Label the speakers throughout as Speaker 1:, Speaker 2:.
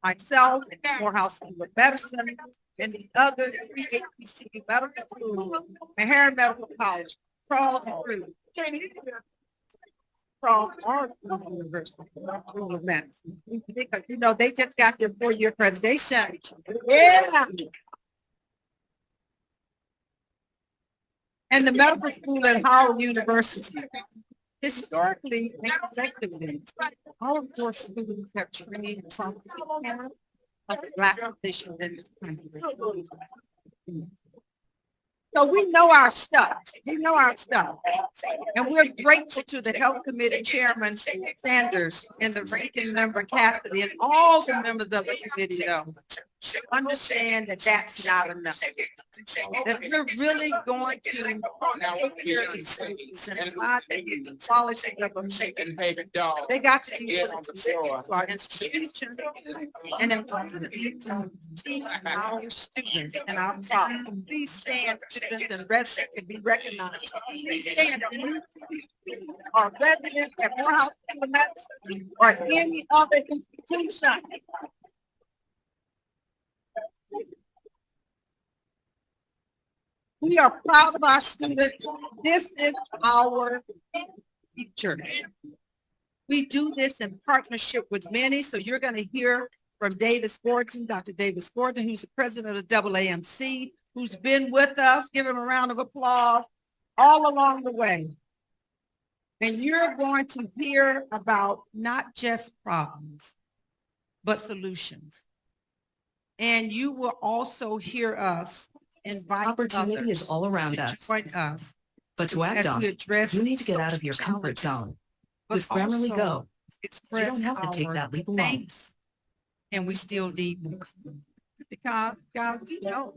Speaker 1: myself, Morehouse School of Medicine, and the other three HBCU medical schools, Meharry Medical College, crawled through from our University School of Medicine. Because, you know, they just got their 4-year accreditation. Yeah. And the medical school at Howard University. Historically, and collectively, all of your students have trained from Black physicians in this country. So we know our stuff. We know our stuff. And we're grateful to the Health Committee Chairman Sanders and the Ranking Member Cassidy and all the members of the committee, though, to understand that that's not enough. That we're really going to take care of these students and quality of them. They got to be able to our institutions and importantly to teach our students and our fathers. Please stand, students and residents can be recognized. Please stand, our residents at Morehouse School of Medicine or any other institution. We are proud of our students. This is our future. We do this in partnership with many. So you're going to hear from Davis Gordon, Dr. Davis Gordon, who's the president of the AAMC, who's been with us. Give him a round of applause all along the way. And you're going to hear about not just problems, but solutions. And you will also hear us invite
Speaker 2: opportunity is all around us.
Speaker 1: Us.
Speaker 2: But to act on it, you need to get out of your comfort zone. With Grammarly Go, you don't have to take that leap alone.
Speaker 1: And we still need more. Because, guys, you know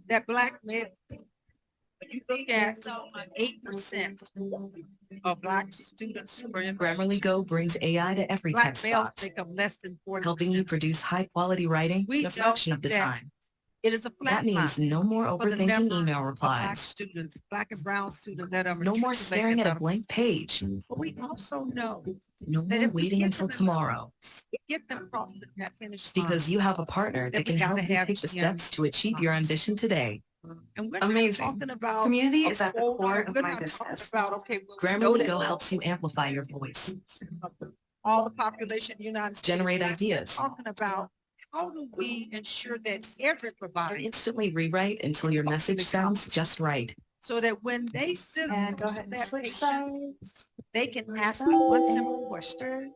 Speaker 1: that Black men, you look at 8% of Black students who are in
Speaker 2: Grammarly Go brings AI to every
Speaker 1: Black
Speaker 2: text
Speaker 1: males
Speaker 2: box,
Speaker 1: make up less than 40%.
Speaker 2: helping you produce high-quality writing in a fraction of the time.
Speaker 1: It is a flat
Speaker 2: That means no more overthinking email
Speaker 1: Black
Speaker 2: replies.
Speaker 1: students, Black and brown students that are
Speaker 2: No more staring at a blank page.
Speaker 1: But we also know
Speaker 2: No
Speaker 1: that
Speaker 2: more
Speaker 1: if we
Speaker 2: waiting
Speaker 1: get
Speaker 2: until
Speaker 1: them
Speaker 2: tomorrow.
Speaker 1: get them across that finish line.
Speaker 2: Because you have a partner that
Speaker 1: we
Speaker 2: can help
Speaker 1: gotta
Speaker 2: you
Speaker 1: have
Speaker 2: take the
Speaker 1: GM
Speaker 2: steps to achieve your ambition today.
Speaker 1: And we're
Speaker 2: Amazing.
Speaker 1: not talking about
Speaker 3: Community is at the
Speaker 1: we're
Speaker 3: core of
Speaker 1: not
Speaker 3: my
Speaker 1: talking
Speaker 3: business.
Speaker 1: about, okay, well,
Speaker 2: Grammarly Go helps you amplify your voice,
Speaker 1: all the population of the United States.
Speaker 2: generate
Speaker 1: We're
Speaker 2: ideas,
Speaker 1: talking about how do we ensure that every
Speaker 2: or
Speaker 1: provider,
Speaker 2: instantly rewrite until your message sounds just right.
Speaker 1: so that when they sit
Speaker 3: And
Speaker 1: on
Speaker 3: go ahead and
Speaker 1: that
Speaker 3: switch
Speaker 1: patient,
Speaker 3: sides.
Speaker 1: they can ask me one simple question.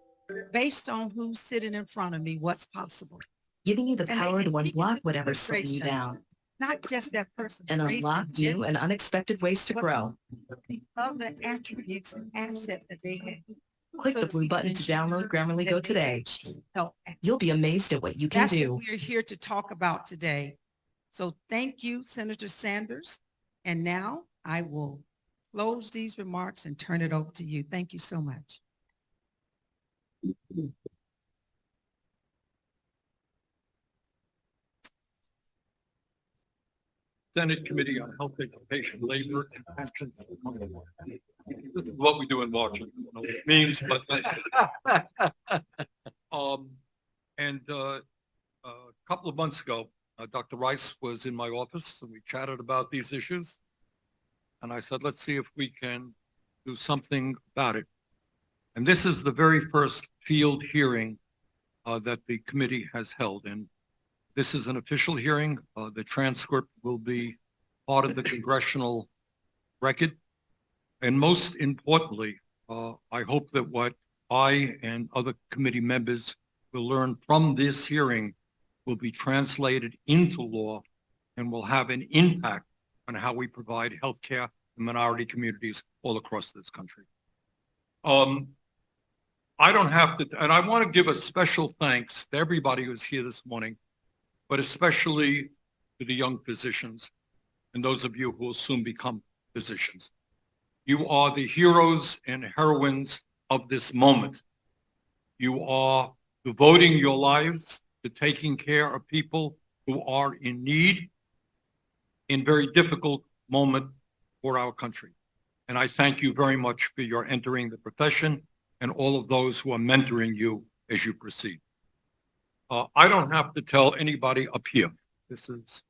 Speaker 1: Based on who's sitting in front of me, what's possible?
Speaker 2: Giving you the
Speaker 1: And they
Speaker 2: power to
Speaker 1: can take
Speaker 2: unblock
Speaker 1: into
Speaker 2: whatever's slowing you
Speaker 1: consideration
Speaker 2: down
Speaker 1: not just that person
Speaker 2: and unlock new and unexpected ways to grow.
Speaker 1: the other attributes and assets that they have.
Speaker 2: Click
Speaker 1: So
Speaker 2: the
Speaker 1: that
Speaker 2: blue
Speaker 1: we
Speaker 2: button
Speaker 1: can
Speaker 2: to download Grammarly
Speaker 1: that
Speaker 2: Go
Speaker 1: they
Speaker 2: today.
Speaker 1: help.
Speaker 2: You'll be amazed at what you can
Speaker 1: That's
Speaker 2: do.
Speaker 1: what we're here to talk about today. So thank you, Senator Sanders. And now I will close these remarks and turn it over to you. Thank you so much.
Speaker 4: Senate Committee on Health, Education, Labor, and Pensions. This is what we do in Washington. I don't know what it means, but a couple of months ago, Dr. Rice was in my office and we chatted about these issues. And I said, let's see if we can do something about it. And this is the very first field hearing that the committee has held. And this is an official hearing. The transcript will be part of the congressional record. And most importantly, I hope that what I and other committee members will learn from this hearing will be translated into law and will have an impact on how we provide healthcare to minority communities all across this country. I don't have to, and I want to give a special thanks to everybody who's here this morning, but especially to the young physicians and those of you who will soon become physicians. You are the heroes and heroines of this moment. You are devoting your lives to taking care of people who are in need in very difficult moment for our country. And I thank you very much for your entering the profession and all of those who are mentoring you as you proceed. I don't have to tell anybody up here. This is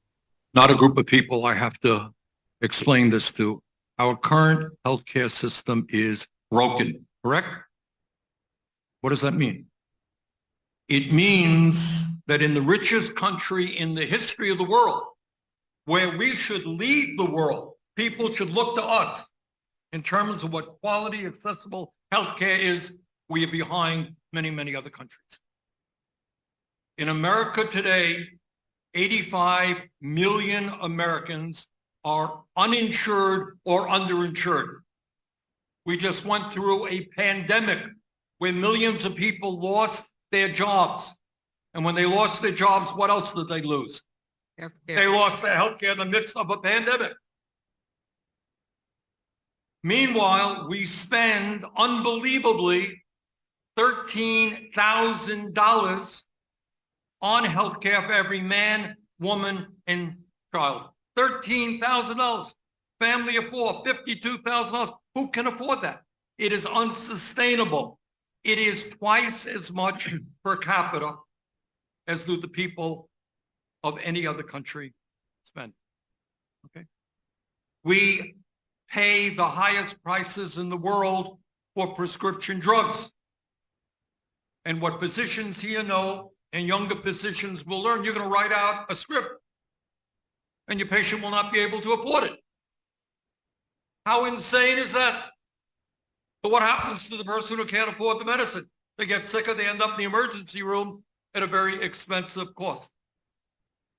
Speaker 4: not a group of people I have to explain this to. Our current healthcare system is broken, correct? What does that mean? It means that in the richest country in the history of the world, where we should lead the world, people should look to us in terms of what quality, accessible healthcare is. We are behind many, many other countries. In America today, 85 million Americans are uninsured or underinsured. We just went through a pandemic where millions of people lost their jobs. And when they lost their jobs, what else did they lose? They lost their health care in the midst of a pandemic. Meanwhile, we spend unbelievably $13,000 on health care for every man, woman, and child. $13,000. Family of four, $52,000. Who can afford that? It is unsustainable. It is twice as much per capita as do the people of any other country spend. Okay. We pay the highest prices in the world for prescription drugs. And what physicians here know, and younger physicians will learn, you're going to write out a script and your patient will not be able to afford it. How insane is that? But what happens to the person who can't afford the medicine? They get sicker, they end up in the emergency room at a very expensive cost.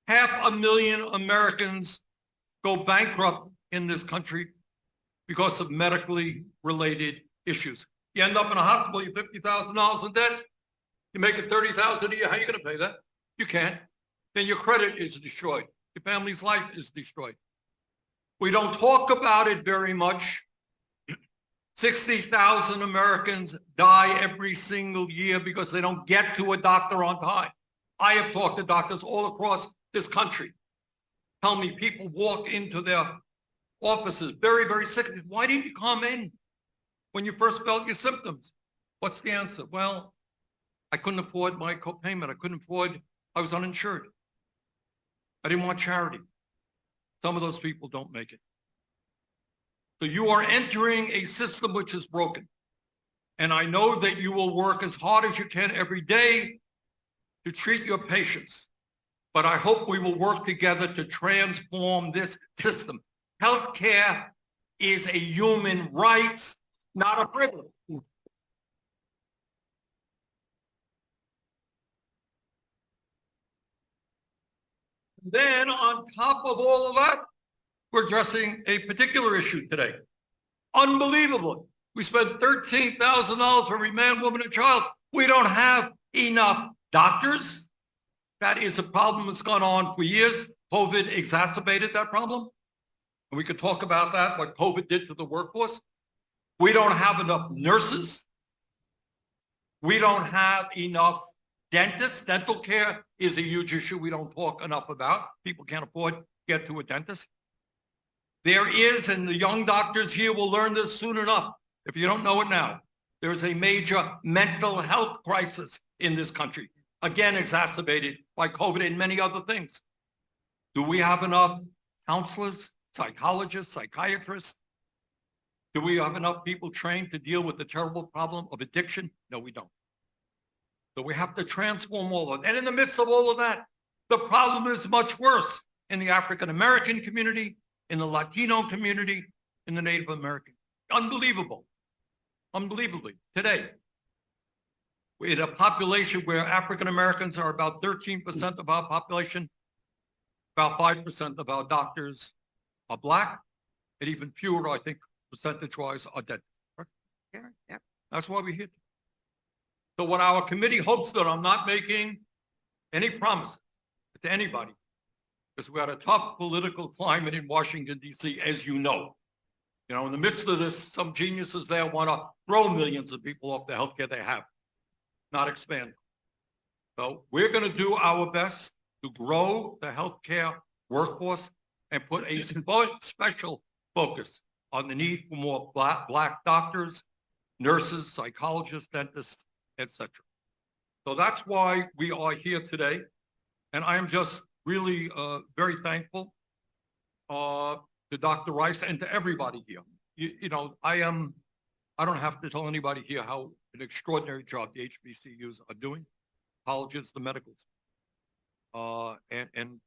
Speaker 4: 500,000 Americans go bankrupt in this country because of medically related issues. You end up in a hospital, you're $50,000 in debt, you make it $30,000 a year, how are you going to pay that? You can't. Then your credit is destroyed. Your family's life is destroyed. We don't talk about it very much. 60,000 Americans die every single year because they don't get to a doctor on time. I have talked to doctors all across this country. Tell me people walk into their offices very, very sick. Why didn't you come in when you first felt your symptoms? What's the answer? Well, I couldn't afford my copayment. I was uninsured. I didn't want charity. Some of those people don't make it. So you are entering a system which is broken. And I know that you will work as hard as you can every day to treat your patients. But I hope we will work together to transform this system. Healthcare is a human right, not a privilege. Then on top of all of that, we're addressing a particular issue today. Unbelievable. We spend $13,000 for every man, woman, and child. We don't have enough doctors. That is a problem that's gone on for years. COVID exacerbated that problem. And we could talk about that, what COVID did to the workforce. We don't have enough nurses. We don't have enough dentists. Dental care is a huge issue we don't talk enough about. People can't afford to get to a dentist. There is, and the young doctors here will learn this soon enough, if you don't know it now, there is a major mental health crisis in this country, again exacerbated by COVID and many other things. Do we have enough counselors, psychologists, psychiatrists? Do we have enough people trained to deal with the terrible problem of addiction? No, we don't. So we have to transform all of that. And in the midst of all of that, the problem is much worse in the African-American community, in the Latino community, in the Native American. Unbelievable. Unbelievably, today, in a population where African-Americans are about 13% of our population, about 5% of our doctors are Black, and even fewer, I think, percentage-wise, are dead. Right? Yeah. That's why we're here. So what our committee hopes that I'm not making any promises to anybody, because we got a tough political climate in Washington, D.C., as you know. You know, in the midst of this, some geniuses there want to throw millions of people off the healthcare they have, not expand. So we're going to do our best to grow the healthcare workforce and put a special focus on the need for more black doctors, nurses, psychologists, dentists, etc. So that's why we are here today. And I am just really very thankful to Dr. Rice and to everybody here. You know, I don't have to tell anybody here how an extraordinary job the HBCUs are doing, colleges, the medical schools. And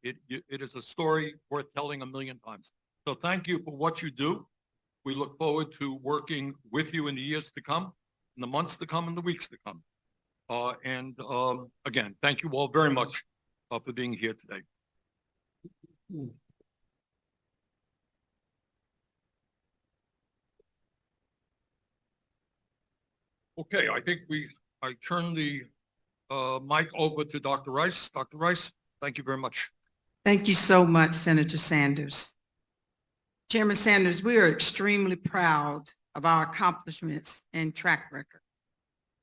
Speaker 4: it is a story worth telling a million times. So thank you for what you do. We look forward to working with you in the years to come, in the months to come, and the weeks to come. Again, thank you all very much for being here today. Okay, I think I turn the mic over to Dr. Rice. Dr. Rice, thank you very much.
Speaker 1: Thank you so much, Senator Sanders. Chairman Sanders, we are extremely proud of our accomplishments and track record.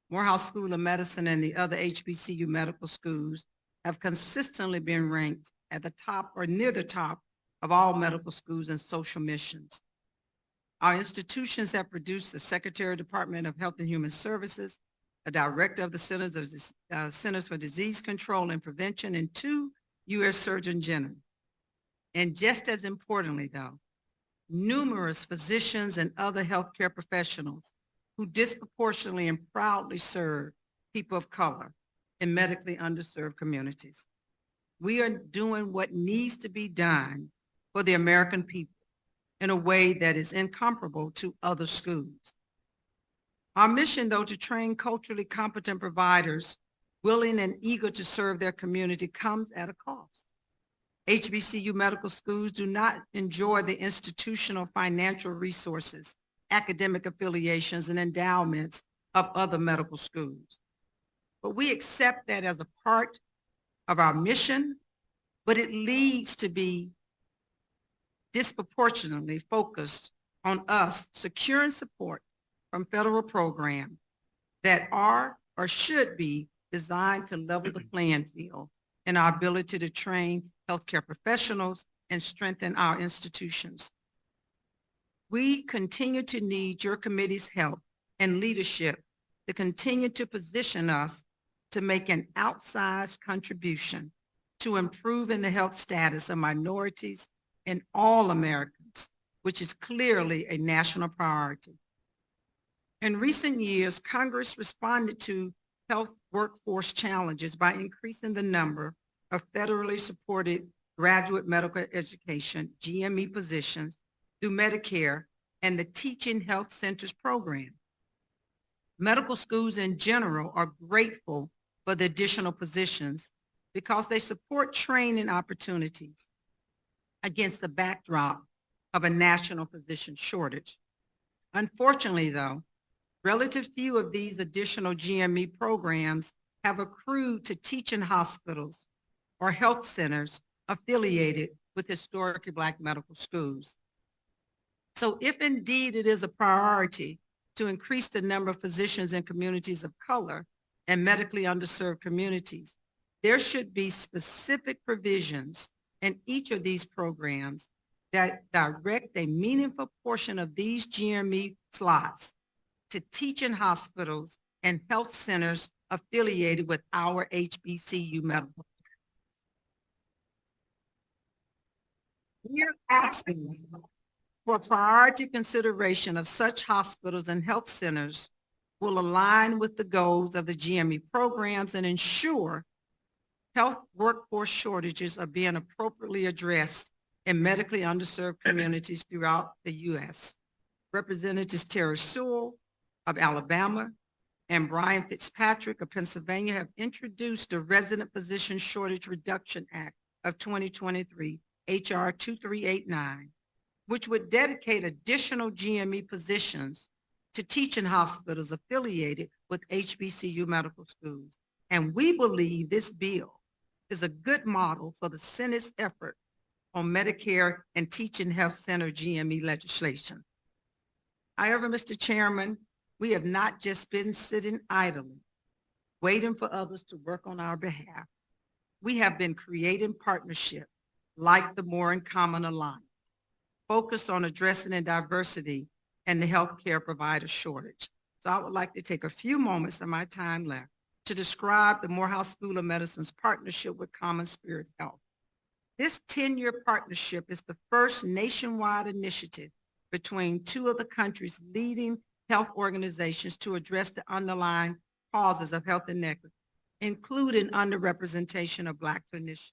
Speaker 1: Morehouse School of Medicine and the other HBCU medical schools have consistently been ranked at the top or near the top of all medical schools and social missions. Our institutions have produced the Secretary of Department of Health and Human Services, a director of the Centers for Disease Control and Prevention, and 2 U.S. Surgeon General. And just as importantly, though, numerous physicians and other healthcare professionals who disproportionately and proudly serve people of color in medically underserved communities. We are doing what needs to be done for the American people in a way that is incomparable to other schools. Our mission, though, to train culturally competent providers willing and eager to serve their community comes at a cost. HBCU medical schools do not enjoy the institutional financial resources, academic affiliations, and endowments of other medical schools. But we accept that as a part of our mission, but it leads to be disproportionately focused on us securing support from federal programs that are or should be designed to level the playing field in our ability to train healthcare professionals and strengthen our institutions. We continue to need your committee's help and leadership to continue to position us to make an outsized contribution to improving the health status of minorities and all Americans, which is clearly a national priority. In recent years, Congress responded to health workforce challenges by increasing the number of federally supported graduate medical education, GME positions, through Medicare and the Teaching Health Centers program. Medical schools in general are grateful for the additional positions because they support training opportunities against the backdrop of a national physician shortage. Unfortunately, though, relative few of these additional GME programs have accrued to teaching hospitals or health centers affiliated with historically Black medical schools. So if indeed it is a priority to increase the number of physicians in communities of color and medically underserved communities, there should be specific provisions in each of these programs that direct a meaningful portion of these GME slots to teaching hospitals and health centers affiliated with our HBCU medical. We are asking for priority consideration of such hospitals and health centers will align with the goals of the GME programs and ensure health workforce shortages are being appropriately addressed in medically underserved communities throughout the U.S. Representatives Terry Sewell of Alabama and Brian Fitzpatrick of Pennsylvania have introduced the Resident Physician Shortage Reduction Act of 2023, HR 2389, which would dedicate additional GME positions to teaching hospitals affiliated with HBCU medical schools. And we believe this bill is a good model for the Senate's effort on Medicare and teaching health center GME legislation. However, Mr. Chairman, we have not just been sitting idly, waiting for others to work on our behalf. We have been creating partnerships like the More in Common Alliance, focused on addressing the diversity and the healthcare provider shortage. So I would like to take a few moments of my time left to describe the Morehouse School of Medicine's partnership with Common Spirit Health. This 10-year partnership is the first nationwide initiative between two of the country's leading health organizations to address the underlying causes of health inequity, including underrepresentation of Black clinicians.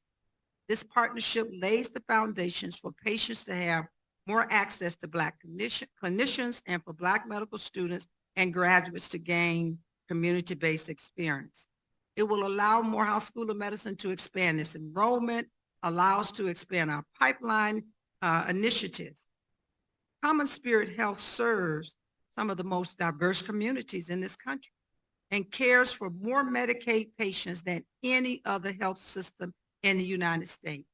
Speaker 1: This partnership lays the foundations for patients to have more access to Black clinicians and for Black medical students and graduates to gain community-based experience. It will allow Morehouse School of Medicine to expand its enrollment, allow us to expand our pipeline initiatives. Common Spirit Health serves some of the most diverse communities in this country and cares for more Medicaid patients than any other health system in the United States.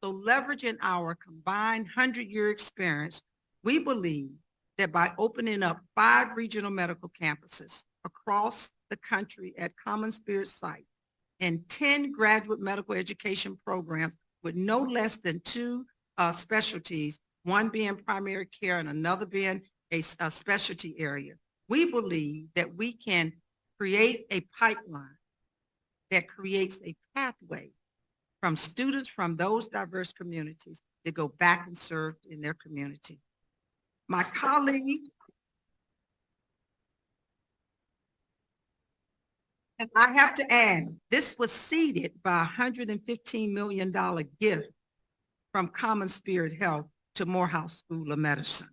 Speaker 1: So leveraging our combined 100-year experience, we believe that by opening up 5 regional medical campuses across the country at Common Spirit sites and 10 graduate medical education programs with no less than 2 specialties, one being primary care and another being a specialty area, we believe that we can create a pipeline that creates a pathway from students from those diverse communities to go back and serve in their community. My colleague, and I have to add, this was seeded by a $115 million gift from Common Spirit Health to Morehouse School of Medicine.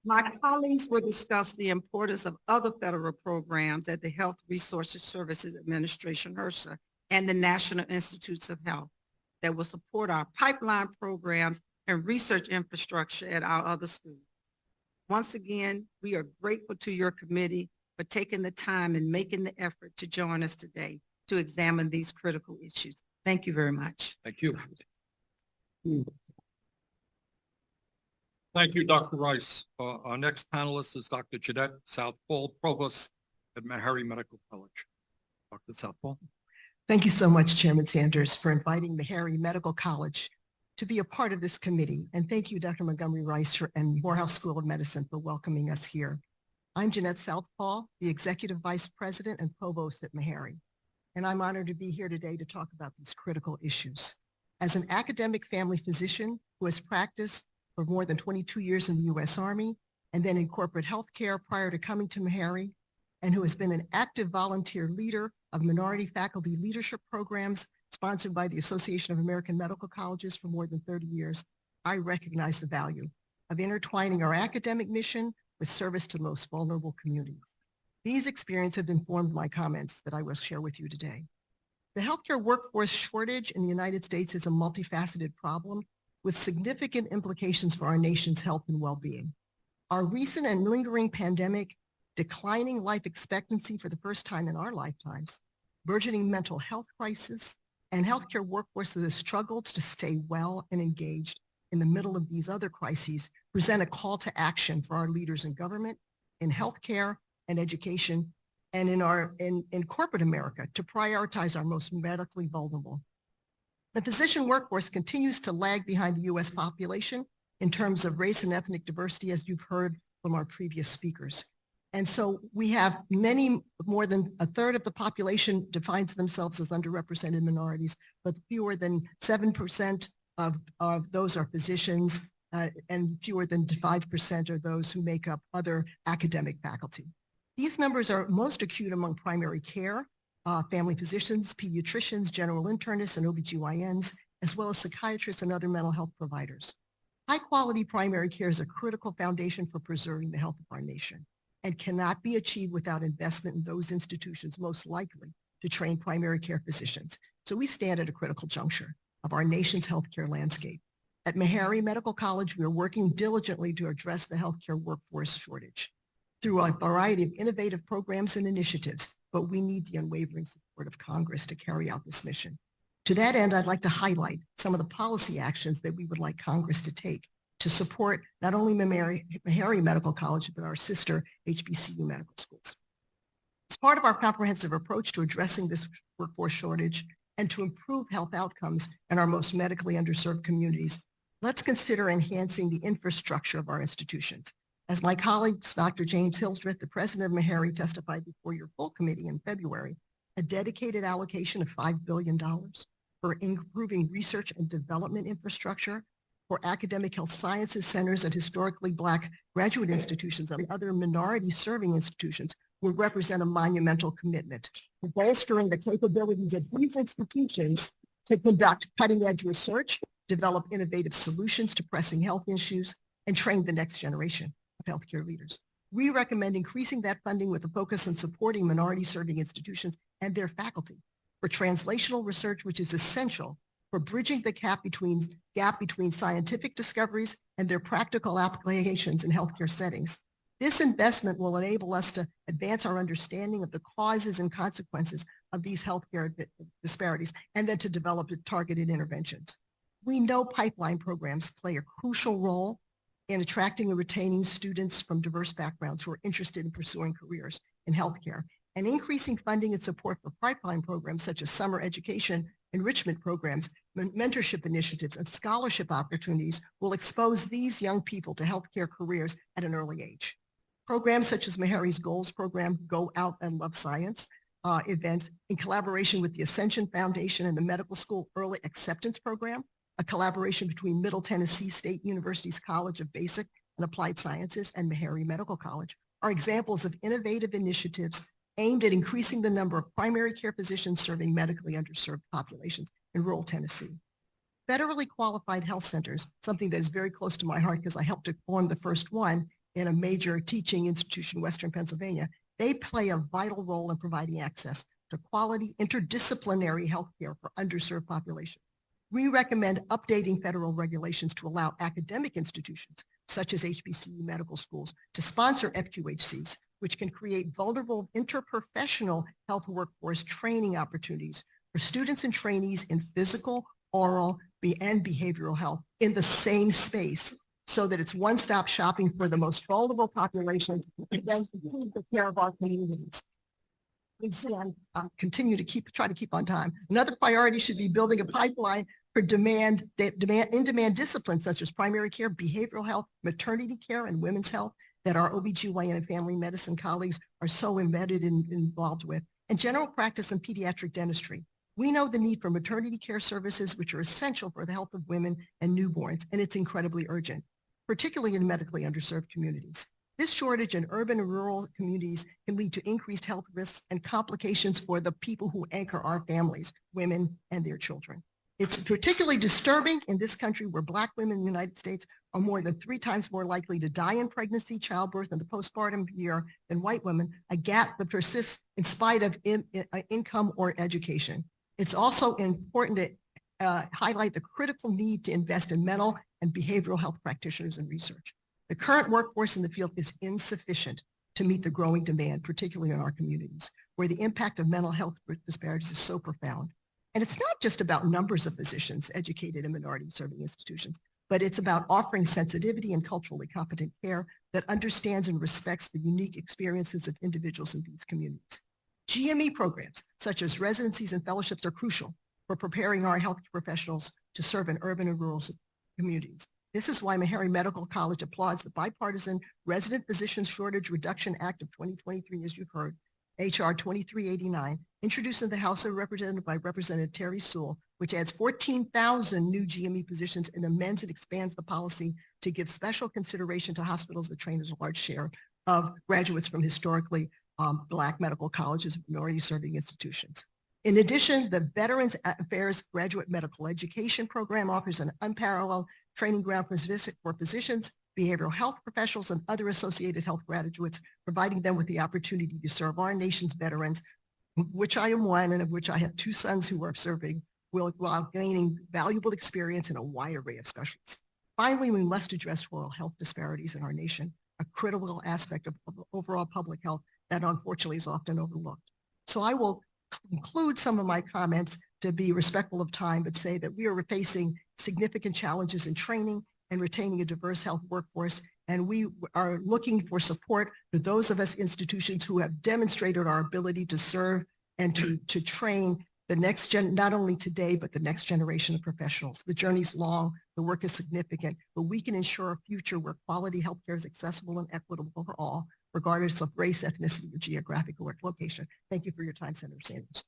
Speaker 1: My colleagues will discuss the importance of other federal programs at the Health Resources Services Administration, HRSA, and the National Institutes of Health that will support our pipeline programs and research infrastructure at our other schools. Once again, we are grateful to your committee for taking the time and making the effort to join us today to examine these critical issues. Thank you very much.
Speaker 4: Thank you. Thank you, Dr. Rice. Our next panelist is Dr. Jeanette Southpaw, Provost at Meharry Medical College. Dr. Southpaw.
Speaker 3: Thank you so much, Chairman Sanders, for inviting Meharry Medical College to be a part of this committee. And thank you, Dr. Montgomery Rice and Morehouse School of Medicine for welcoming us here. I'm Jeanette Southpaw, the Executive Vice President and Provost at Meharry. And I'm honored to be here today to talk about these critical issues. As an academic family physician who has practiced for more than 22 years in the U.S. Army and then in corporate healthcare prior to coming to Meharry, and who has been an active volunteer leader of minority faculty leadership programs sponsored by the Association of American Medical Colleges for more than 30 years, I recognize the value of intertwining our academic mission with service to the most vulnerable communities. These experiences have informed my comments that I will share with you today. The healthcare workforce shortage in the United States is a multifaceted problem with significant implications for our nation's health and well-being. Our recent and lingering pandemic, declining life expectancy for the first time in our lifetimes, burgeoning mental health crisis, and healthcare workforce that has struggled to stay well and engaged in the middle of these other crises present a call to action for our leaders in government, in healthcare and education, and in corporate America to prioritize our most medically vulnerable. The physician workforce continues to lag behind the U.S. population in terms of race and ethnic diversity, as you've heard from our previous speakers. And so we have more than a third of the population defines themselves as underrepresented minorities, but fewer than 7% of those are physicians, and fewer than 5% are those who make up other academic faculty. These numbers are most acute among primary care, family physicians, pediatricians, general internists, and OBGYNs, as well as psychiatrists and other mental health providers. High-quality primary care is a critical foundation for preserving the health of our nation and cannot be achieved without investment in those institutions most likely to train primary care physicians. So we stand at a critical juncture of our nation's healthcare landscape. At Meharry Medical College, we are working diligently to address the healthcare workforce shortage through a variety of innovative programs and initiatives, but we need the unwavering support of Congress to carry out this mission. To that end, I'd like to highlight some of the policy actions that we would like Congress to take to support not only Meharry Medical College, but our sister HBCU medical schools. As part of our comprehensive approach to addressing this workforce shortage and to improve health outcomes in our most medically underserved communities, let's consider enhancing the infrastructure of our institutions. As my colleagues, Dr. James Hildreth, the president of Meharry, testified before your full committee in February, a dedicated allocation of $5 billion for improving research and development infrastructure for academic health sciences centers and historically Black graduate institutions and other minority serving institutions would represent a monumental commitment to bolstering the capabilities of these institutions to conduct cutting-edge research, develop innovative solutions to pressing health issues, and train the next generation of healthcare leaders. We recommend increasing that funding with a focus on supporting minority serving institutions and their faculty for translational research, which is essential for bridging the gap between scientific discoveries and their practical applications in healthcare settings. This investment will enable us to advance our understanding of the causes and consequences of these healthcare disparities, and then to develop targeted interventions. We know pipeline programs play a crucial role in attracting and retaining students from diverse backgrounds who are interested in pursuing careers in healthcare. And increasing funding and support for pipeline programs such as summer education, enrichment programs, mentorship initiatives, and scholarship opportunities will expose these young people to healthcare careers at an early age. Programs such as Meharry's Goals program, Go Out and Love Science, events in collaboration with the Ascension Foundation and the Medical School Early Acceptance Program, a collaboration between Middle Tennessee State University's College of Basic and Applied Sciences and Meharry Medical College, are examples of innovative initiatives aimed at increasing the number of primary care physicians serving medically underserved populations in rural Tennessee. Federally qualified health centers, something that is very close to my heart because I helped to form the first one in a major teaching institution in Western Pennsylvania, they play a vital role in providing access to quality interdisciplinary healthcare for underserved populations. We recommend updating federal regulations to allow academic institutions, such as HBCU medical schools, to sponsor FQHCs, which can create vulnerable interprofessional health workforce training opportunities for students and trainees in physical, oral, and behavioral health in the same space, so that it's one-stop shopping for the most vulnerable populations and then improve the care of our communities. We continue to try to keep on time. Another priority should be building a pipeline for in-demand disciplines such as primary care, behavioral health, maternity care, and women's health that our OBGYN and family medicine colleagues are so embedded and involved with, and general practice and pediatric dentistry. We know the need for maternity care services, which are essential for the health of women and newborns, and it's incredibly urgent, particularly in medically underserved communities. This shortage in urban and rural communities can lead to increased health risks and complications for the people who anchor our families, women and their children. It's particularly disturbing in this country where Black women in the United States are more than 3 times more likely to die in pregnancy, childbirth, and the postpartum year than white women, a gap that persists in spite of income or education. It's also important to highlight the critical need to invest in mental and behavioral health practitioners and research. The current workforce in the field is insufficient to meet the growing demand, particularly in our communities, where the impact of mental health disparities is so profound. And it's not just about numbers of physicians educated in minority serving institutions, but it's about offering sensitivity and culturally competent care that understands and respects the unique experiences of individuals in these communities. GME programs, such as residencies and fellowships, are crucial for preparing our health professionals to serve in urban and rural communities. This is why Meharry Medical College applauds the bipartisan Resident Physicians Shortage Reduction Act of 2023, as you've heard, HR 2389, introduced in the House of Representatives by Representative Terry Sewell, which adds 14,000 new GME positions and amends and expands the policy to give special consideration to hospitals that train as a large share of graduates from historically Black medical colleges, minority serving institutions. In addition, the Veterans Affairs Graduate Medical Education Program offers an unparalleled training ground for physicians, behavioral health professionals, and other associated health graduates, providing them with the opportunity to serve our nation's veterans, which I am one, and of which I have 2 sons who are serving, while gaining valuable experience in a wide array of specialties. Finally, we must address rural health disparities in our nation, a critical aspect of overall public health that unfortunately is often overlooked. So I will conclude some of my comments to be respectful of time, but say that we are facing significant challenges in training and retaining a diverse health workforce, and we are looking for support for those of us institutions who have demonstrated our ability to serve and to train not only today, but the next generation of professionals. The journey's long, the work is significant, but we can ensure a future where quality healthcare is accessible and equitable for all, regardless of race, ethnicity, or geographical location. Thank you for your time, Senator Sanders.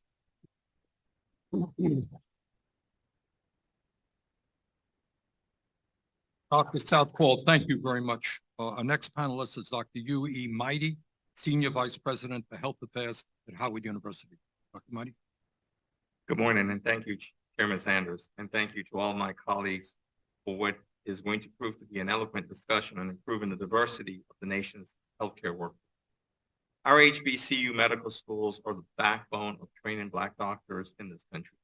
Speaker 4: Dr. Southwell, thank you very much. Our next panelist is Dr. U.E. Mighty, Senior Vice President for Health Affairs at Howard University. Dr. Mighty.
Speaker 5: Good morning, and thank you, Chairman Sanders, and thank you to all my colleagues for what is going to prove to be an eloquent discussion on improving the diversity of the nation's healthcare workforce. Our HBCU medical schools are the backbone of training Black doctors in this country,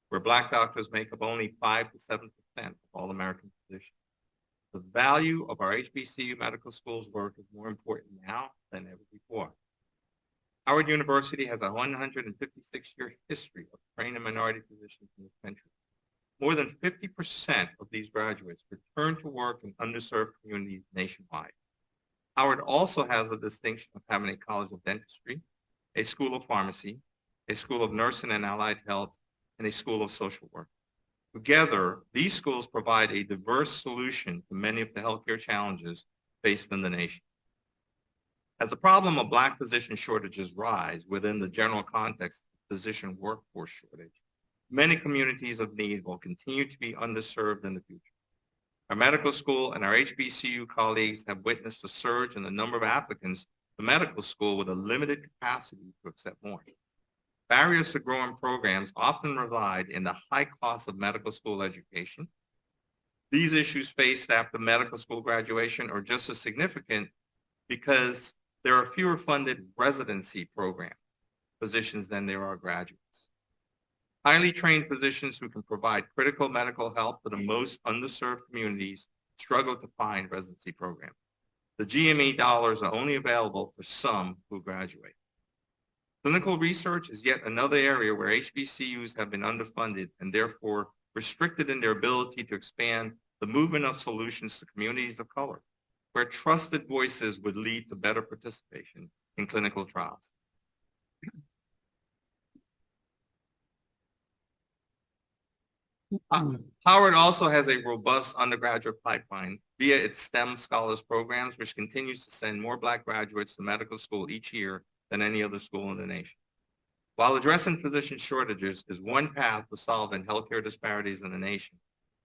Speaker 5: where Black doctors make up only 5 to 7% of all American physicians. The value of our HBCU medical schools work is more important now than ever before. Howard University has a 156-year history of training minority physicians in this country. More than 50% of these graduates return to work in underserved communities nationwide. Howard also has the distinction of having a College of Dentistry, a School of Pharmacy, a School of Nursing and Allied Health, and a School of Social Work. Together, these schools provide a diverse solution to many of the healthcare challenges faced in the nation. As the problem of Black physician shortages rise within the general context of physician workforce shortage, many communities of need will continue to be underserved in the future. Our medical school and our HBCU colleagues have witnessed a surge in the number of applicants to medical school with a limited capacity to accept more. Barriers to growing programs often reside in the high cost of medical school education. These issues faced after medical school graduation are just as significant because there are fewer funded residency program positions than there are graduates. Highly trained physicians who can provide critical medical help to the most underserved communities struggle to find residency programs. The GME dollars are only available for some who graduate. Clinical research is yet another area where HBCUs have been underfunded and therefore restricted in their ability to expand the movement of solutions to communities of color, where trusted voices would lead to better participation in clinical trials. Howard also has a robust undergraduate pipeline via its STEM Scholars programs, which continues to send more Black graduates to medical school each year than any other school in the nation. While addressing physician shortages is one path to solving healthcare disparities in the nation,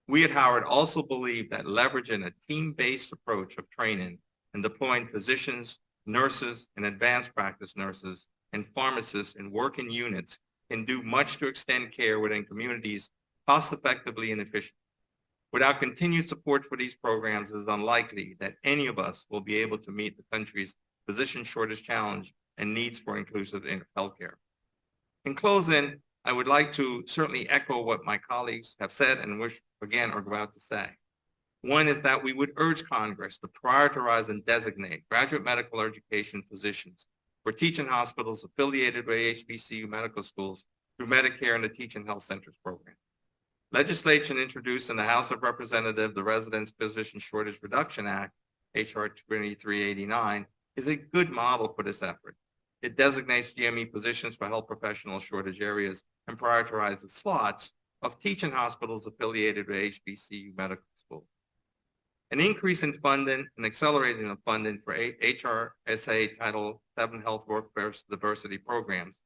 Speaker 5: we at Howard also believe that leveraging a team-based approach of training and deploying physicians, nurses, and advanced practice nurses and pharmacists in working units can do much to extend care within communities cost-effectively and efficiently. Without continued support for these programs, it is unlikely that any of us will be able to meet the country's physician shortage challenge and needs for inclusive healthcare. In closing, I would like to certainly echo what my colleagues have said and which, again, are about to say. One is that we would urge Congress to prioritize and designate graduate medical education positions for teaching hospitals affiliated with HBCU medical schools through Medicare and the Teaching Health Centers program. Legislation introduced in the House of Representatives, the Residence Physician Shortage Reduction Act, H.R. 2389, is a good model for this effort. It designates GME positions for health professional shortage areas and prioritizes slots of teaching hospitals affiliated with HBCU medical schools. An increase in funding and accelerating of funding for HRSA Title VII Health Workforce Diversity programs,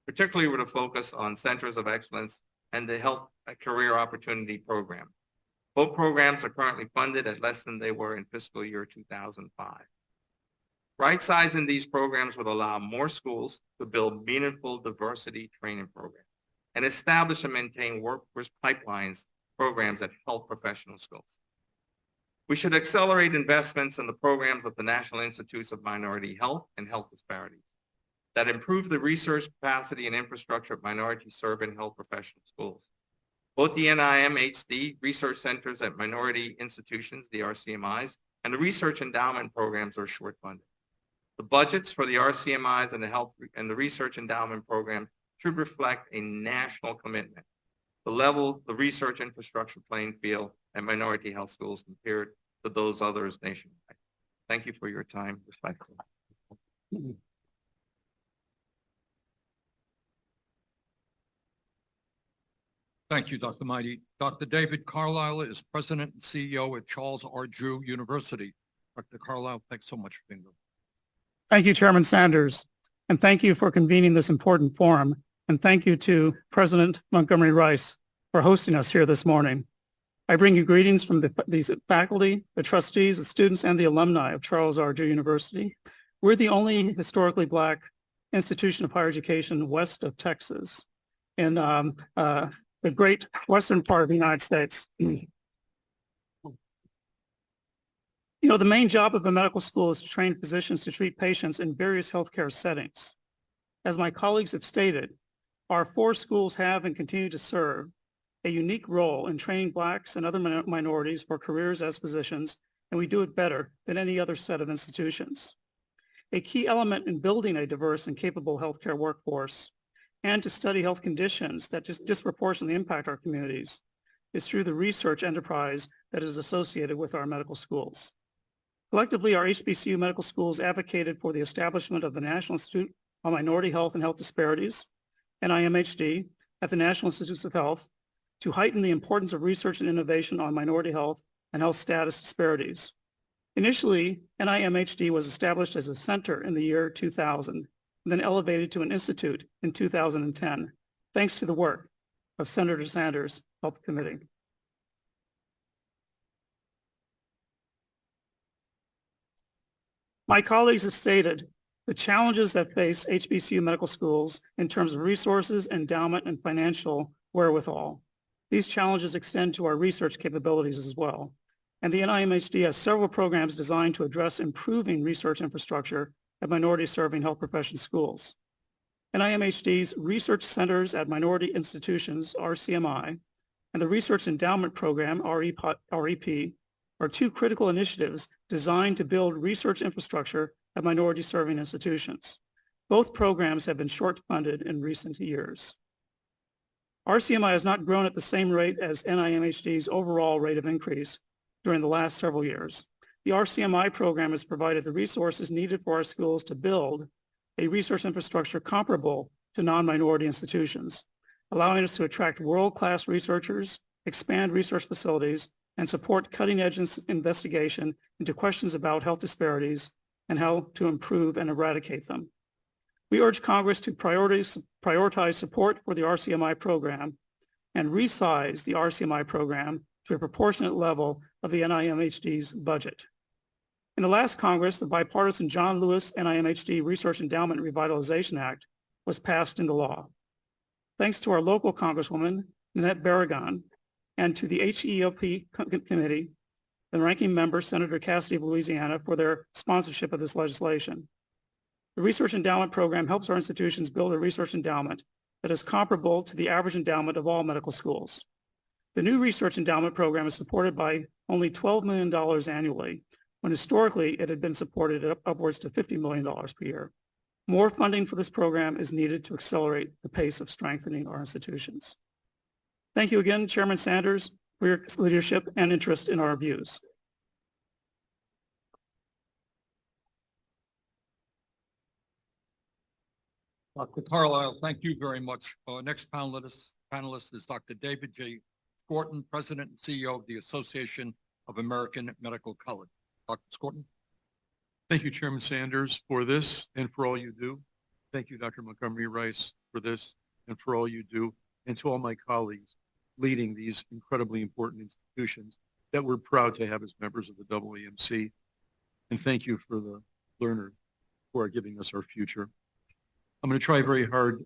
Speaker 5: particularly with a focus on centers of excellence and the Health Career Opportunity Program. Both programs are currently funded at less than they were in fiscal year 2005. Right-sizing these programs would allow more schools to build meaningful diversity training programs and establish and maintain workforce pipelines programs at health professional schools. We should accelerate investments in the programs of the National Institutes of Minority Health and Health Disparities that improve the research capacity and infrastructure of minority-serving health professional schools. Both the NIMHD research centers at minority institutions, the RCMIs, and the research endowment programs are short funded. The budgets for the RCMIs and the research endowment program should reflect a national commitment to level the research infrastructure playing field at minority health schools compared to those others nationwide. Thank you for your time. Respectfully.
Speaker 4: Thank you, Dr. Mighty. Dr. David Carlisle is President and CEO at Charles R. Drew University. Dr. Carlisle, thanks so much for being with us.
Speaker 6: Thank you, Chairman Sanders, and thank you for convening this important forum. And thank you to President Montgomery Rice for hosting us here this morning. I bring you greetings from these faculty, the trustees, the students, and the alumni of Charles R. Drew University. We're the only historically Black institution of higher education west of Texas in the great western part of the United States. You know, the main job of a medical school is to train physicians to treat patients in various healthcare settings. As my colleagues have stated, our 4 schools have and continue to serve a unique role in training Blacks and other minorities for careers as physicians, and we do it better than any other set of institutions. A key element in building a diverse and capable healthcare workforce and to study health conditions that disproportionately impact our communities is through the research enterprise that is associated with our medical schools. Collectively, our HBCU medical schools advocated for the establishment of the National Institute on Minority Health and Health Disparities, NIMHD, at the National Institutes of Health to heighten the importance of research and innovation on minority health and health status disparities. Initially, NIMHD was established as a center in the year 2000, and then elevated to an institute in 2010, thanks to the work of Senator Sanders' Health Committee. My colleagues have stated the challenges that face HBCU medical schools in terms of resources, endowment, and financial wherewithal. These challenges extend to our research capabilities as well. And the NIMHD has several programs designed to address improving research infrastructure at minority-serving health profession schools. NIMHD's Research Centers at Minority Institutions, RCMI, and the Research Endowment Program, REP, are 2 critical initiatives designed to build research infrastructure at minority-serving institutions. Both programs have been short-funded in recent years. RCMI has not grown at the same rate as NIMHD's overall rate of increase during the last several years. The RCMI program has provided the resources needed for our schools to build a research infrastructure comparable to non-minority institutions, allowing us to attract world-class researchers, expand research facilities, and support cutting-edge investigation into questions about health disparities and how to improve and eradicate them. We urge Congress to prioritize support for the RCMI program and resize the RCMI program to a proportionate level of the NIMHD's budget. In the last Congress, the bipartisan John Lewis NIMHD Research Endowment Revitalization Act was passed into law. Thanks to our local Congresswoman, Nanette Barragan, and to the HEOP committee, the ranking member, Senator Cassidy of Louisiana, for their sponsorship of this legislation. The Research Endowment Program helps our institutions build a research endowment that is comparable to the average endowment of all medical schools. The new Research Endowment Program is supported by only $12 million annually, when historically it had been supported at upwards to $50 million per year. More funding for this program is needed to accelerate the pace of strengthening our institutions. Thank you again, Chairman Sanders, for your leadership and interest in our views.
Speaker 4: Dr. Carlisle, thank you very much. Our next panelist is Dr. David J. Scorton, President and CEO of the Association of American Medical College. Dr. Scorton.
Speaker 7: Thank you, Chairman Sanders, for this and for all you do. Thank you, Dr. Montgomery Rice, for this and for all you do, and to all my colleagues leading these incredibly important institutions that we're proud to have as members of the AAMC. And thank you for the learners who are giving us our future. I'm going to try very hard,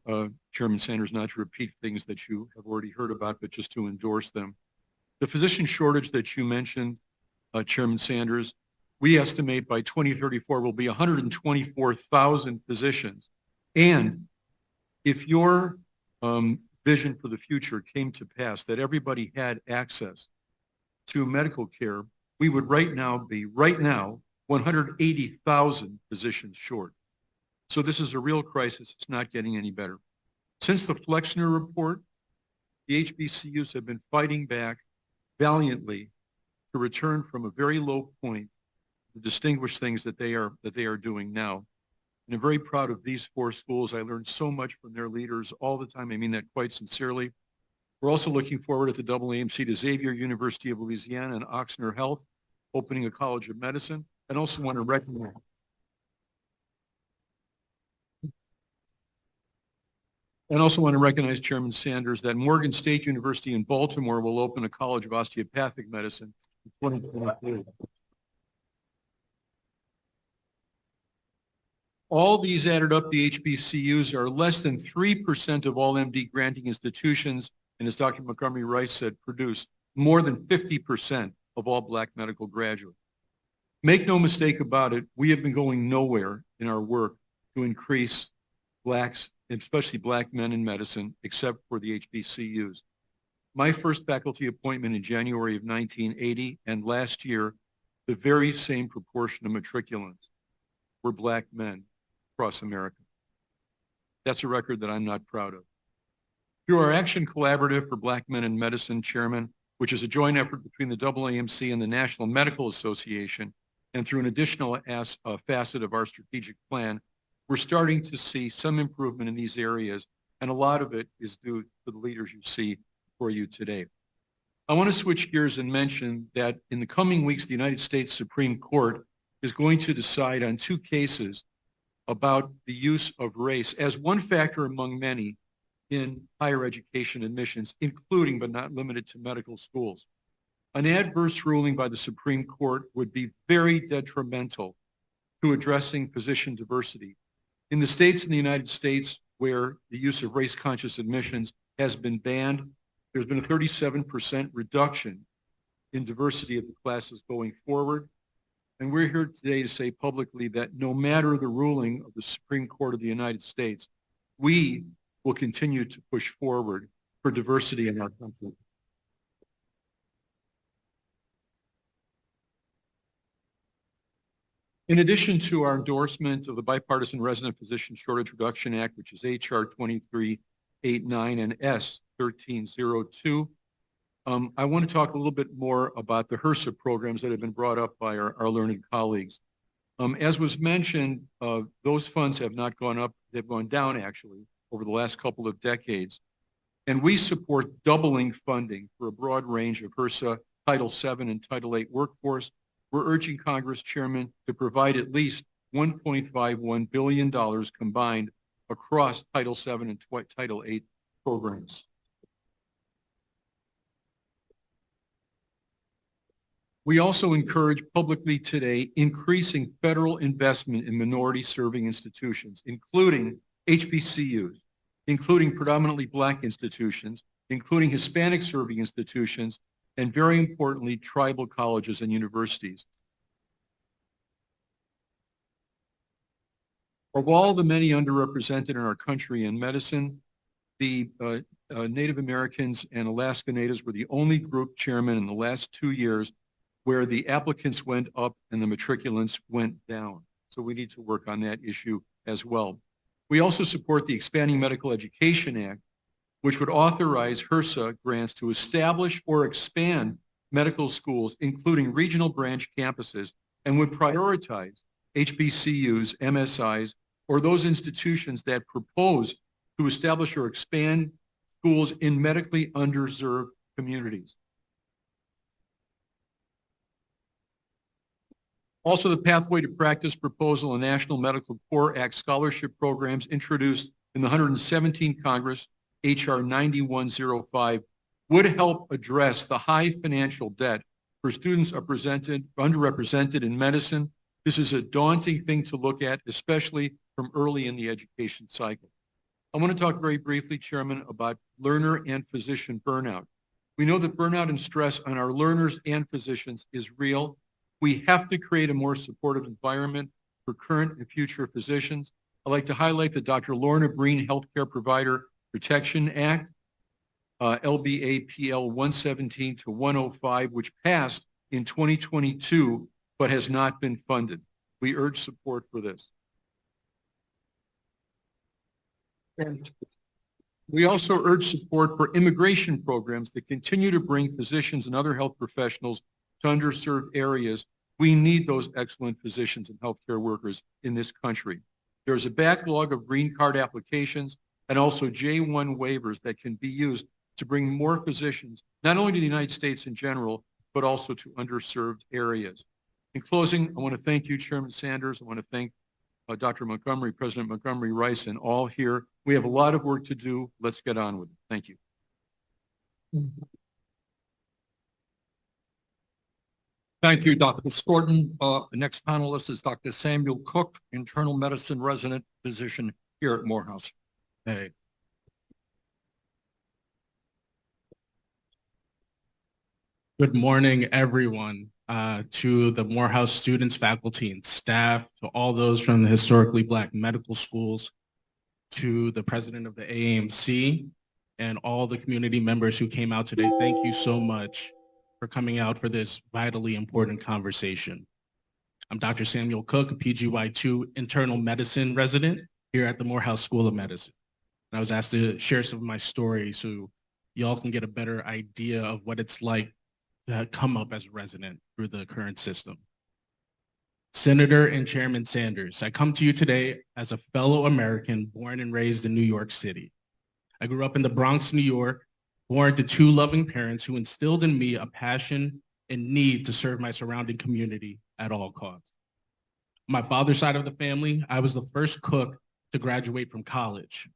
Speaker 7: Chairman Sanders, not to repeat things that you have already heard about, but just to endorse them. The physician shortage that you mentioned, Chairman Sanders, we estimate by 2034 will be 124,000 physicians. And if your vision for the future came to pass, that everybody had access to medical care, we would right now 180,000 physicians short. So this is a real crisis. It's not getting any better. Since the Flexner report, the HBCUs have been fighting back valiantly to return from a very low point to distinguish things that they are doing now. And I'm very proud of these 4 schools. I learned so much from their leaders all the time. I mean that quite sincerely. We're also looking forward at the AAMC to Xavier University of Louisiana and Oxnard Health, opening a College of Medicine, and also want to recognize Chairman Sanders that Morgan State University in Baltimore will open a College of Osteopathic Medicine in 2022. All these added up, the HBCUs are less than 3% of all MD granting institutions, and as Dr. Montgomery Rice said, produce more than 50% of all Black medical graduates. Make no mistake about it, we have been going nowhere in our work to increase Blacks, especially Black men in medicine, except for the HBCUs. My first faculty appointment in January of 1980, and last year, the very same proportion of matriculants were Black men across America. That's a record that I'm not proud of. Through our Action Collaborative for Black Men in Medicine, Chairman, which is a joint effort between the AAMC and the National Medical Association, and through an additional facet of our strategic plan, we're starting to see some improvement in these areas, and a lot of it is due to the leaders you see for you today. I want to switch gears and mention that in the coming weeks, the United States Supreme Court is going to decide on two cases about the use of race as one factor among many in higher education admissions, including but not limited to medical schools. An adverse ruling by the Supreme Court would be very detrimental to addressing physician diversity. In the states in the United States where the use of race-conscious admissions has been banned, there's been a 37% reduction in diversity of the classes going forward. And we're here today to say publicly that no matter the ruling of the Supreme Court of the United States, we will continue to push forward for diversity in our country. In addition to our endorsement of the Bipartisan Resident Physician Shortage Reduction Act, which is H.R. 2389 and S. 1302, I want to talk a little bit more about the HRSA programs that have been brought up by our learned colleagues. As was mentioned, those funds have not gone up, they've gone down actually over the last couple of decades. And we support doubling funding for a broad range of HRSA, Title VII and Title VIII workforce. We're urging Congress, Chairman, to provide at least $1.51 billion combined across Title VII and Title VIII programs. We also encourage publicly today increasing federal investment in minority serving institutions, including HBCUs, including predominantly Black institutions, including Hispanic serving institutions, and very importantly, tribal colleges and universities. Of all the many underrepresented in our country in medicine, the Native Americans and Alaska Natives were the only group, Chairman, in the last 2 years where the applicants went up and the matriculants went down. So we need to work on that issue as well. We also support the Expanding Medical Education Act, which would authorize HRSA grants to establish or expand medical schools, including regional branch campuses, and would prioritize HBCUs, MSIs, or those institutions that propose to establish or expand schools in medically underserved communities. Also, the Pathway to Practice proposal and National Medical Corps Act scholarship programs introduced in the 117th Congress, HR 9105, would help address the high financial debt for students underrepresented in medicine. This is a daunting thing to look at, especially from early in the education cycle. I want to talk very briefly, Chairman, about learner and physician burnout. We know that burnout and stress on our learners and physicians is real. We have to create a more supportive environment for current and future physicians. I'd like to highlight the Dr. Lorna Breen Healthcare Provider Protection Act, LBAPL 117 to 105, which passed in 2022, but has not been funded. We urge support for this. And we also urge support for immigration programs that continue to bring physicians and other health professionals to underserved areas. We need those excellent physicians and healthcare workers in this country. There's a backlog of green card applications and also J-1 waivers that can be used to bring more physicians, not only to the United States in general, but also to underserved areas. In closing, I want to thank you, Chairman Sanders. I want to thank Dr. Montgomery, President Montgomery Rice, and all here. We have a lot of work to do. Let's get on with it. Thank you. Thank you, Dr. Scorton. The next panelist is Dr. Samuel Cook, internal medicine resident physician here at Morehouse. Hey.
Speaker 8: Good morning, everyone, to the Morehouse students, faculty, and staff, to all those from the historically Black medical schools, to the president of the AAMC, and all the community members who came out today. Thank you so much for coming out for this vitally important conversation. I'm Dr. Samuel Cook, a PGY2 internal medicine resident here at the Morehouse School of Medicine. And I was asked to share some of my stories so y'all can get a better idea of what it's like to come up as a resident through the current system. Senator and Chairman Sanders, I come to you today as a fellow American born and raised in New York City. I grew up in the Bronx, New York, born to two loving parents who instilled in me a passion and need to serve my surrounding community at all costs. On my father's side of the family, I was the first cook to graduate from college.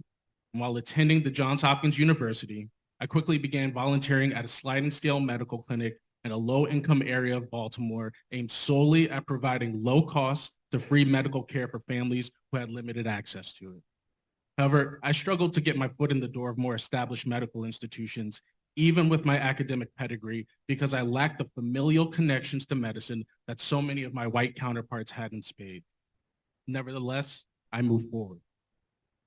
Speaker 8: And while attending the Johns Hopkins University, I quickly began volunteering at a sliding scale medical clinic in a low-income area of Baltimore aimed solely at providing low-cost to free medical care for families who had limited access to it. However, I struggled to get my foot in the door of more established medical institutions, even with my academic pedigree, because I lacked the familial connections to medicine that so many of my white counterparts had in spades. Nevertheless, I moved forward.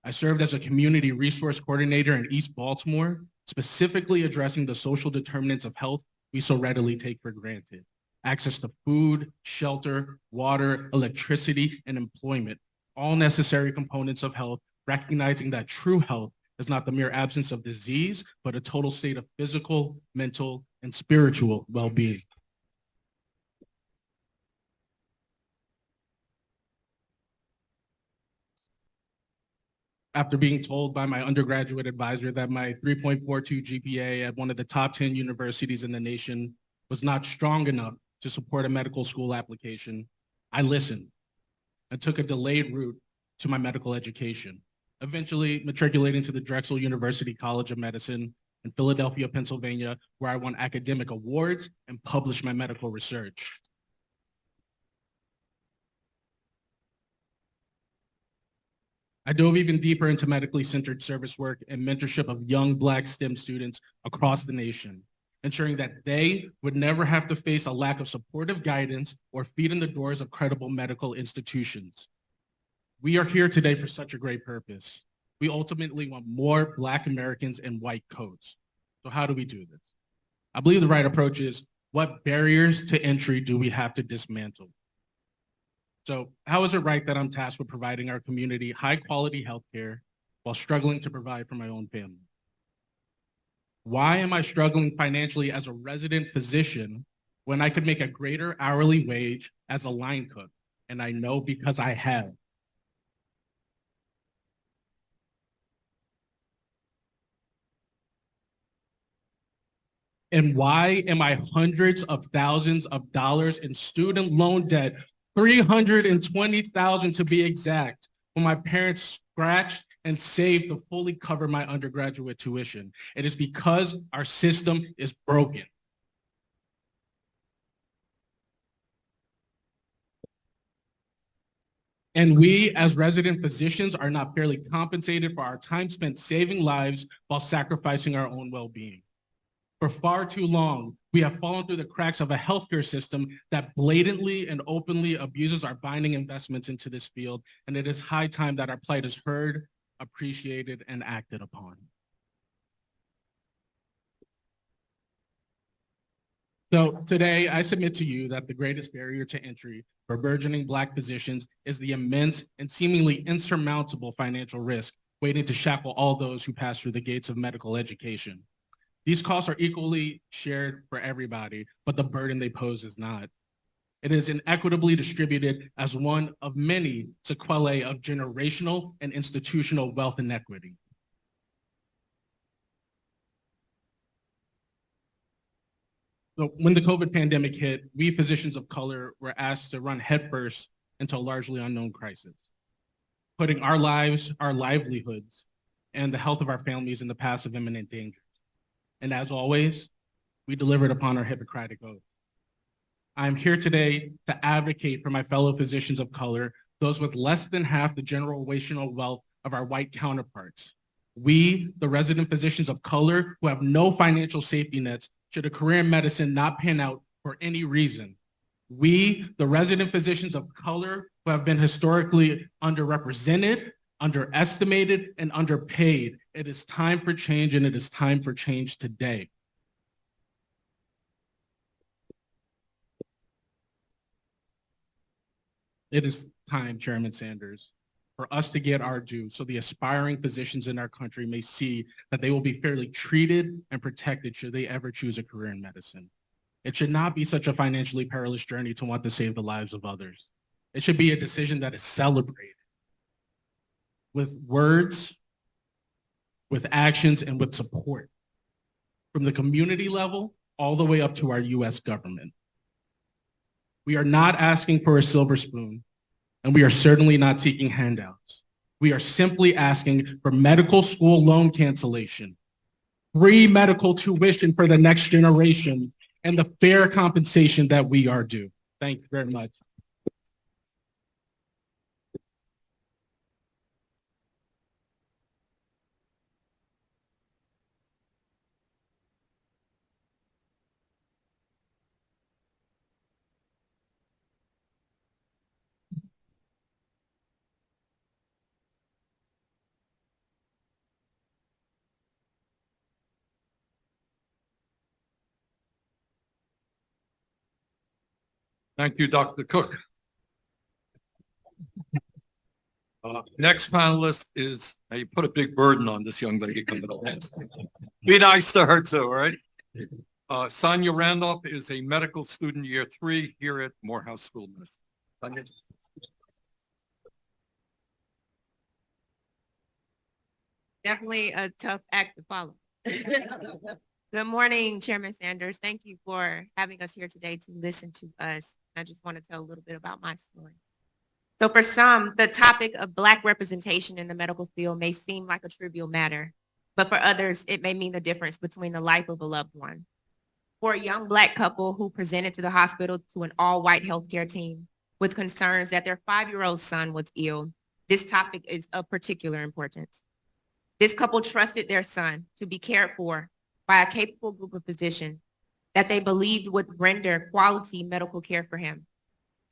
Speaker 8: I served as a community resource coordinator in East Baltimore, specifically addressing the social determinants of health we so readily take for granted. Access to food, shelter, water, electricity, and employment, all necessary components of health, recognizing that true health is not the mere absence of disease, but a total state of physical, mental, and spiritual well-being. After being told by my undergraduate advisor that my 3.42 GPA at one of the top 10 universities in the nation was not strong enough to support a medical school application, I listened and took a delayed route to my medical education, eventually matriculating to the Drexel University College of Medicine in Philadelphia, Pennsylvania, where I won academic awards and published my medical research. I dove even deeper into medically centered service work and mentorship of young Black STEM students across the nation, ensuring that they would never have to face a lack of supportive guidance or feet in the doors of credible medical institutions. We are here today for such a great purpose. We ultimately want more Black Americans in white coats. So how do we do this? I believe the right approach is, what barriers to entry do we have to dismantle? So how is it right that I'm tasked with providing our community high quality healthcare while struggling to provide for my own family? Why am I struggling financially as a resident physician when I could make a greater hourly wage as a line cook? And I know because I have. And why am I hundreds of thousands of dollars in student loan debt, $320,000 to be exact, when my parents scratched and saved to fully cover my undergraduate tuition? It is because our system is broken. And we, as resident physicians, are not fairly compensated for our time spent saving lives while sacrificing our own well-being. For far too long, we have fallen through the cracks of a healthcare system that blatantly and openly abuses our binding investments into this field, and it is high time that our plight is heard, appreciated, and acted upon. So today, I submit to you that the greatest barrier to entry for burgeoning Black physicians is the immense and seemingly insurmountable financial risk waiting to shackle all those who pass through the gates of medical education. These costs are equally shared for everybody, but the burden they pose is not. It is inequitably distributed as one of many sequelae of generational and institutional wealth inequity. So when the COVID pandemic hit, we physicians of color were asked to run headfirst into a largely unknown crisis, putting our lives, our livelihoods, and the health of our families in the path of imminent danger. And as always, we delivered upon our Hippocratic oath. I'm here today to advocate for my fellow physicians of color, those with less than half the generational wealth of our white counterparts. We, the resident physicians of color who have no financial safety nets, should a career in medicine not pan out for any reason. We, the resident physicians of color who have been historically underrepresented, underestimated, and underpaid. It is time for change, and it is time for change today. It is time, Chairman Sanders, for us to get our due so the aspiring physicians in our country may see that they will be fairly treated and protected should they ever choose a career in medicine. It should not be such a financially perilous journey to want to save the lives of others. It should be a decision that is celebrated with words, with actions, and with support from the community level all the way up to our US government. We are not asking for a silver spoon, and we are certainly not seeking handouts. We are simply asking for medical school loan cancellation, free medical tuition for the next generation, and the fair compensation that we are due. Thank you very much.
Speaker 4: Thank you, Dr. Cook. Next panelist is, now you put a big burden on this young lady coming up next. Be nice to her too, all right? Sonia Randolph is a medical student year 3 here at Morehouse School of Medicine. Sonia?
Speaker 9: Definitely a tough act to follow. Good morning, Chairman Sanders. Thank you for having us here today to listen to us. I just want to tell a little bit about my story. So for some, the topic of Black representation in the medical field may seem like a trivial matter, but for others, it may mean the difference between the life of a loved one. For a young Black couple who presented to the hospital to an all-white healthcare team with concerns that their 5-year-old son was ill, this topic is of particular importance. This couple trusted their son to be cared for by a capable group of physicians that they believed would render quality medical care for him.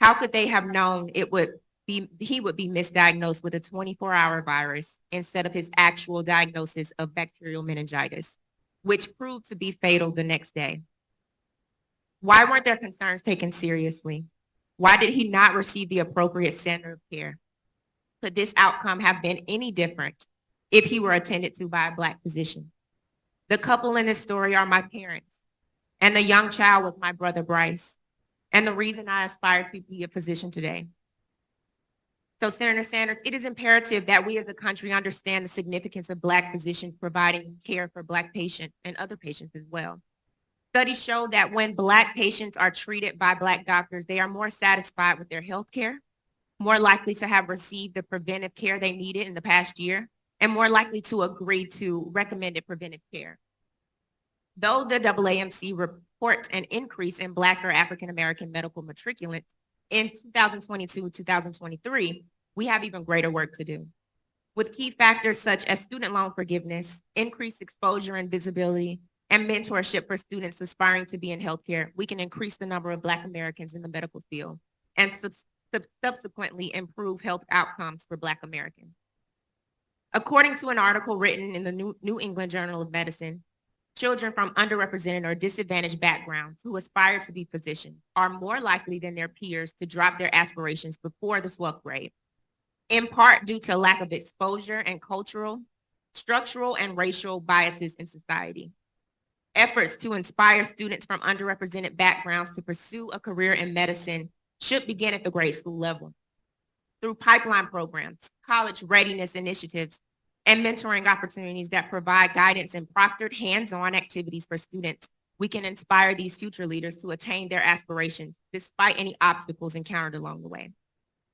Speaker 9: How could they have known he would be misdiagnosed with a 24-hour virus instead of his actual diagnosis of bacterial meningitis, which proved to be fatal the next day? Why weren't their concerns taken seriously? Why did he not receive the appropriate center of care? Could this outcome have been any different if he were attended to by a Black physician? The couple in this story are my parents, and the young child was my brother Bryce, and the reason I aspire to be a physician today. So Senator Sanders, it is imperative that we as a country understand the significance of Black physicians providing care for Black patients and other patients as well. Studies show that when Black patients are treated by Black doctors, they are more satisfied with their health care, more likely to have received the preventive care they needed in the past year, and more likely to agree to recommended preventive care. Though the AAMC reports an increase in Black or African-American medical matriculants in 2022-2023, we have even greater work to do. With key factors such as student loan forgiveness, increased exposure and visibility, and mentorship for students aspiring to be in healthcare, we can increase the number of Black Americans in the medical field and subsequently improve health outcomes for Black Americans. According to an article written in the New England Journal of Medicine, children from underrepresented or disadvantaged backgrounds who aspire to be physicians are more likely than their peers to drop their aspirations before the 12th grade, in part due to lack of exposure and cultural, structural, and racial biases in society. Efforts to inspire students from underrepresented backgrounds to pursue a career in medicine should begin at the grade school level. Through pipeline programs, college readiness initiatives, and mentoring opportunities that provide guidance and proctored hands-on activities for students we can inspire these future leaders to attain their aspirations despite any obstacles encountered along the way.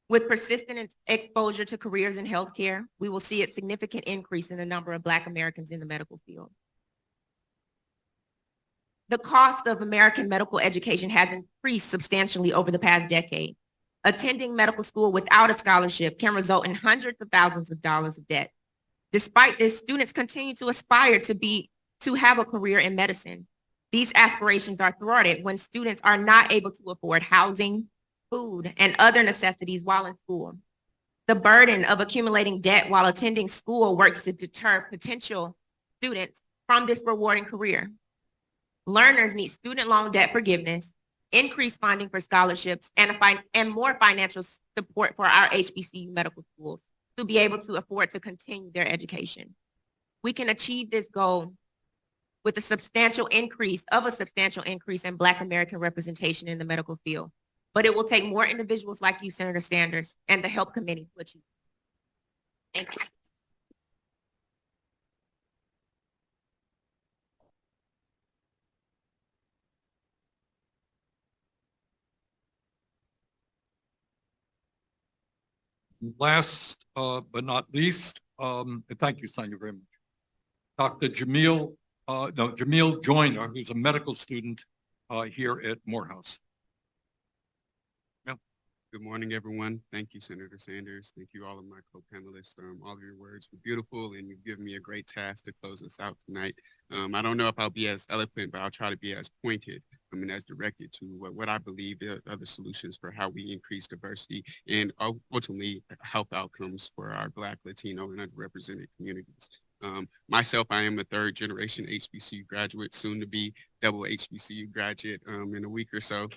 Speaker 9: With persistent exposure to careers in healthcare, we will see a significant increase in the number of Black Americans in the medical field. The cost of American medical education has increased substantially over the past decade. Attending medical school without a scholarship can result in hundreds of thousands of dollars of debt. Despite this, students continue to aspire to have a career in medicine. These aspirations are thwarted when students are not able to afford housing, food, and other necessities while in school. The burden of accumulating debt while attending school works to deter potential students from this rewarding career. Learners need student loan debt forgiveness, increased funding for scholarships, and more financial support for our HBCU medical schools to be able to afford to continue their education. We can achieve this goal with a substantial increase in Black American representation in the medical field. But it will take more individuals like you, Senator Sanders, and the HELP Committee to achieve. Thank you.
Speaker 4: Last but not least, and thank you, Sonia, very much. Dr. Jamil Joyner, who's a medical student here at Morehouse.
Speaker 10: Good morning, everyone. Thank you, Senator Sanders. Thank you, all of my co-panelists. All of your words were beautiful, and you've given me a great task to close us out tonight. I don't know if I'll be as eloquent, but I'll try to be as pointed and as directed to what I believe are the solutions for how we increase diversity and ultimately health outcomes for our Black, Latino, and underrepresented communities. Myself, I am a third generation HBCU graduate, soon to be double HBCU graduate in a week or so.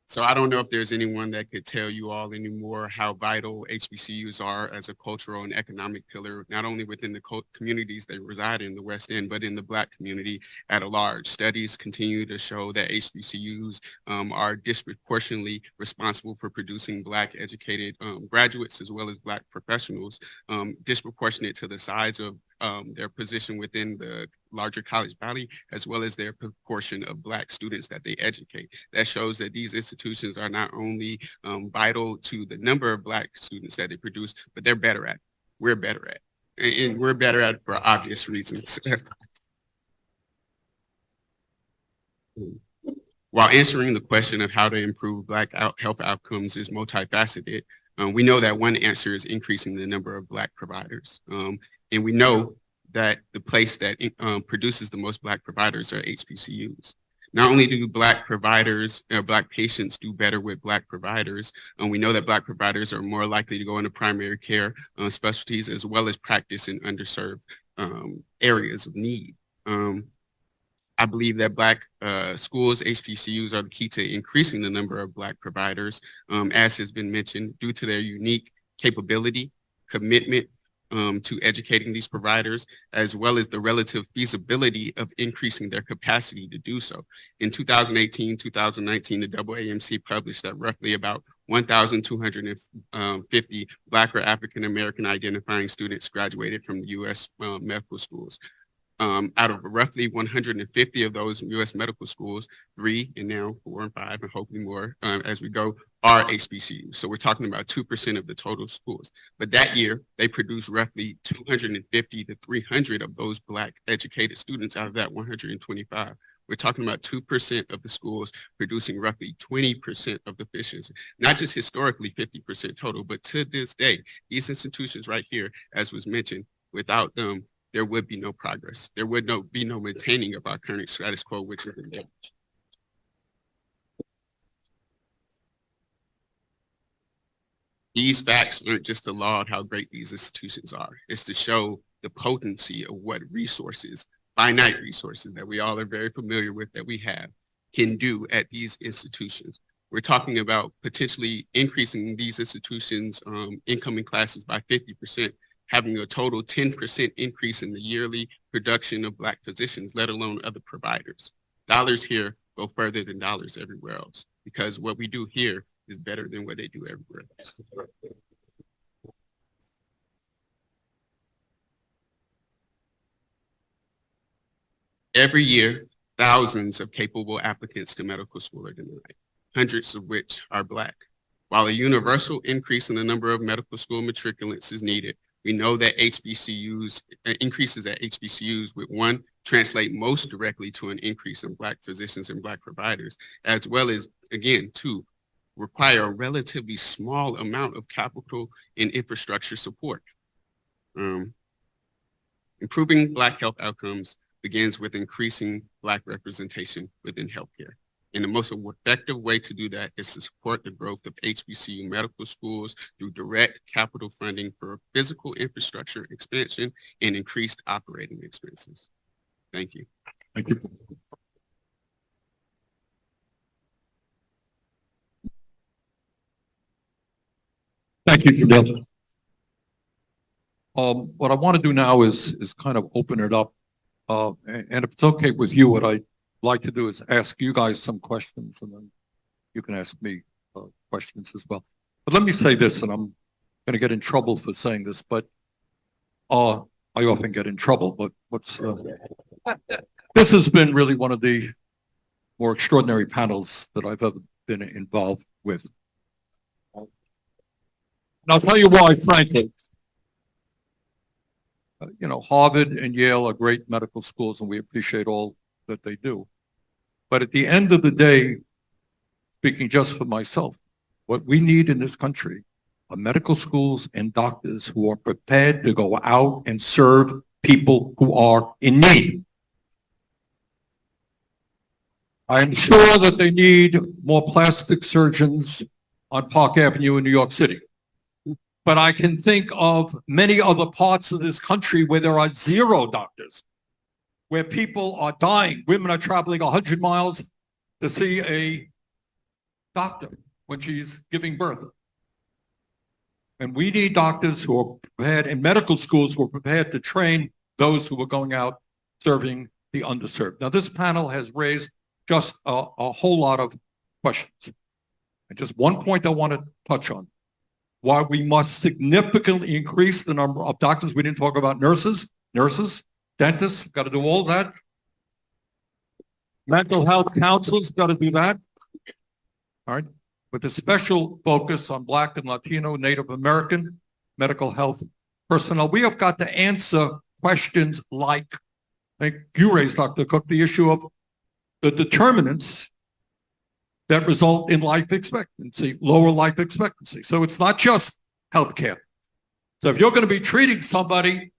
Speaker 10: So I don't know if there's anyone that could tell you all anymore how vital HBCUs are as a cultural and economic pillar, not only within the communities they reside in the West End, but in the Black community at a large. Studies continue to show that HBCUs are disproportionately responsible for producing Black educated graduates as well as Black professionals, disproportionate to the size of their position within the larger college body, as well as their proportion of Black students that they educate. That shows that these institutions are not only vital to the number of Black students that they produce, but they're better at it. We're better at it. And we're better at it for obvious reasons. While answering the question of how to improve Black health outcomes is multifaceted, we know that one answer is increasing the number of Black providers. And we know that the place that produces the most Black providers are HBCUs. Not only do Black providers, Black patients do better with Black providers, we know that Black providers are more likely to go into primary care specialties as well as practice in underserved areas of need. I believe that Black schools, HBCUs, are the key to increasing the number of Black providers, as has been mentioned, due to their unique capability, commitment, to educating these providers, as well as the relative feasibility of increasing their capacity to do so. In 2018, 2019, the AAMC published that roughly about 1,250 Black or African-American identifying students graduated from the U.S. medical schools. Out of roughly 150 of those U.S. medical schools, 3 and now 4 and 5 and hopefully more as we go are HBCUs. So we're talking about 2% of the total schools. But that year, they produced roughly 250 to 300 of those Black educated students out of that 125. We're talking about 2% of the schools producing roughly 20% of the efficiency, not just historically 50% total, but to this day, these institutions right here, as was mentioned, without them, there would be no progress. There would be no maintaining of our current status quo, which is the These facts aren't just to laud how great these institutions are. It's to show the potency of what resources, finite resources that we all are very familiar with that we have, can do at these institutions. We're talking about potentially increasing these institutions' incoming classes by 50%, having a total 10% increase in the yearly production of Black physicians, let alone other providers. Dollars here go further than dollars everywhere else, because what we do here is better than what they do everywhere else. Every year, thousands of capable applicants to medical school are denied, hundreds of which are Black. While a universal increase in the number of medical school matriculants is needed, we know that increases at HBCUs would, one, translate most directly to an increase in Black physicians and Black providers, as well as, again, two, require a relatively small amount of capital and infrastructure support. Improving Black health outcomes begins with increasing Black representation within healthcare. And the most effective way to do that is to support the growth of HBCU medical schools through direct capital funding for physical infrastructure expansion and increased operating expenses. Thank you.
Speaker 4: Thank you. Thank you, Janelle. What I want to do now is kind of open it up. And if it's okay with you, what I'd like to do is ask you guys some questions, and then you can ask me questions as well. But let me say this, and I'm going to get in trouble for saying this, but I often get in trouble, but this has been really one of the more extraordinary panels that I've ever been involved with. And I'll tell you why, frankly. You know, Harvard and Yale are great medical schools, and we appreciate all that they do. But at the end of the day, speaking just for myself, what we need in this country are medical schools and doctors who are prepared to go out and serve people who are in need. I am sure that they need more plastic surgeons on Park Avenue in New York City. But I can think of many other parts of this country where there are zero doctors, where people are dying. Women are traveling 100 miles to see a doctor when she's giving birth. And we need doctors who are prepared, and medical schools who are prepared to train those who are going out serving the underserved. Now, this panel has raised just a whole lot of questions. And just one point I want to touch on. Why we must significantly increase the number of doctors. We didn't talk about nurses, dentists, got to do all that. Mental health counselors, got to do that. All right. With a special focus on Black and Latino, Native American medical health personnel. We have got to answer questions like, I think you raised, Dr. Cook, the issue of the determinants that result in life expectancy, lower life expectancy. So it's not just healthcare. So if you're going to be treating somebody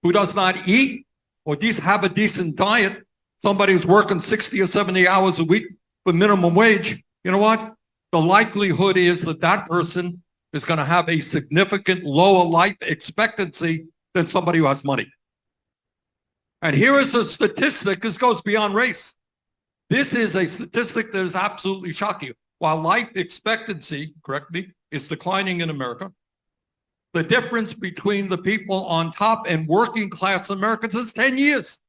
Speaker 4: who does not eat or have a decent diet, somebody who's working 60 or 70 hours a week for minimum wage, you know what? The likelihood is that that person is going to have a significant lower life expectancy than somebody who has money. And here is a statistic, this goes beyond race. This is a statistic that is absolutely shocking. While life expectancy, correct me, is declining in America, the difference between the people on top and working class Americans is 10 years.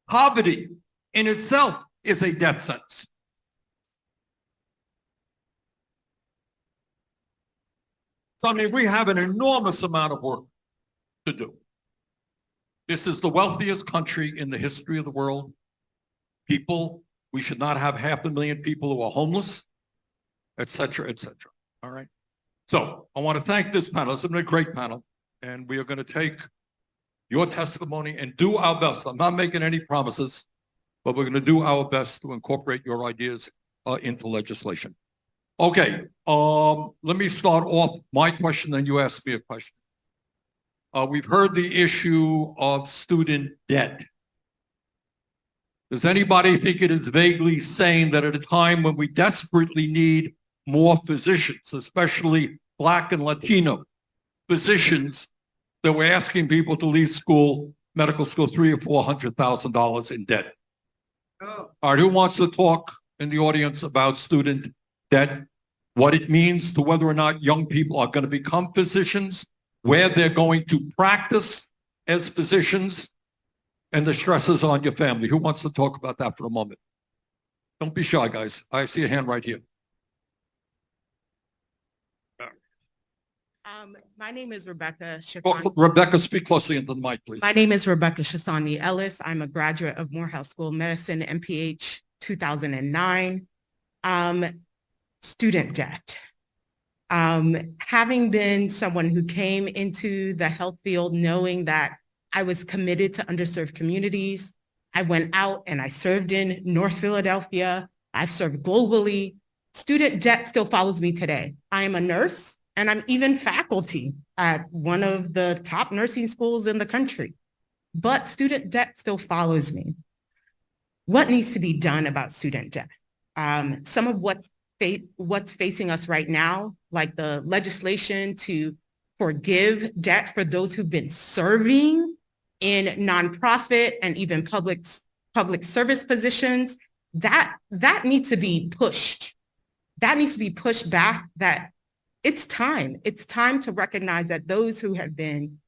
Speaker 4: Poverty in itself is a death sentence. So, I mean, we have an enormous amount of work to do. This is the wealthiest country in the history of the world. We should not have 500,000 people who are homeless, et cetera, et cetera. All right. So I want to thank this panel. It's been a great panel. And we are going to take your testimony and do our best. I'm not making any promises, but we're going to do our best to incorporate your ideas into legislation. Okay. Let me start off my question, then you ask me a question. We've heard the issue of student debt. Does anybody think it is vaguely sane that at a time when we desperately need more physicians, especially Black and Latino physicians, that we're asking people to leave school, medical school, $300,000 or $400,000 in debt? All right, who wants to talk in the audience about student debt, what it means to whether or not young people are going to become physicians, where they're going to practice as physicians, and the stresses on your family? Who wants to talk about that for a moment? Don't be shy, guys. I see a hand right here.
Speaker 11: My name is Rebecca
Speaker 4: Well,
Speaker 11: Shafani.
Speaker 4: Rebecca, speak closely into the mic, please.
Speaker 11: My name is Rebecca Shasani Ellis. I'm a graduate of Morehouse School of Medicine, MPH 2009. Student debt. Having been someone who came into the health field knowing that I was committed to underserved communities, I went out and I served in North Philadelphia. I've served globally. Student debt still follows me today. I am a nurse and I'm even faculty at one of the top nursing schools in the country. But student debt still follows me. What needs to be done about student debt? Some of what's facing us right now, like the legislation to forgive debt for those who've been serving in nonprofit and even public service positions, that needs to be pushed. That needs to be pushed back, that it's time. It's time to recognize that those who have been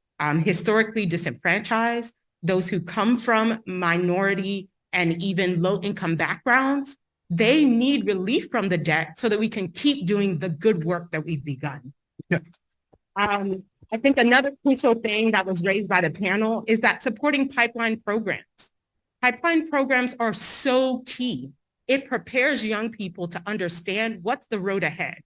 Speaker 11: historically disenfranchised, those who come from minority and even low-income backgrounds, they need relief from the debt so that we can keep doing the good work that we've begun.
Speaker 4: Yeah.
Speaker 11: I think another crucial thing that was raised by the panel is that supporting pipeline programs. Pipeline programs are so key. It prepares young people to understand what's the road ahead.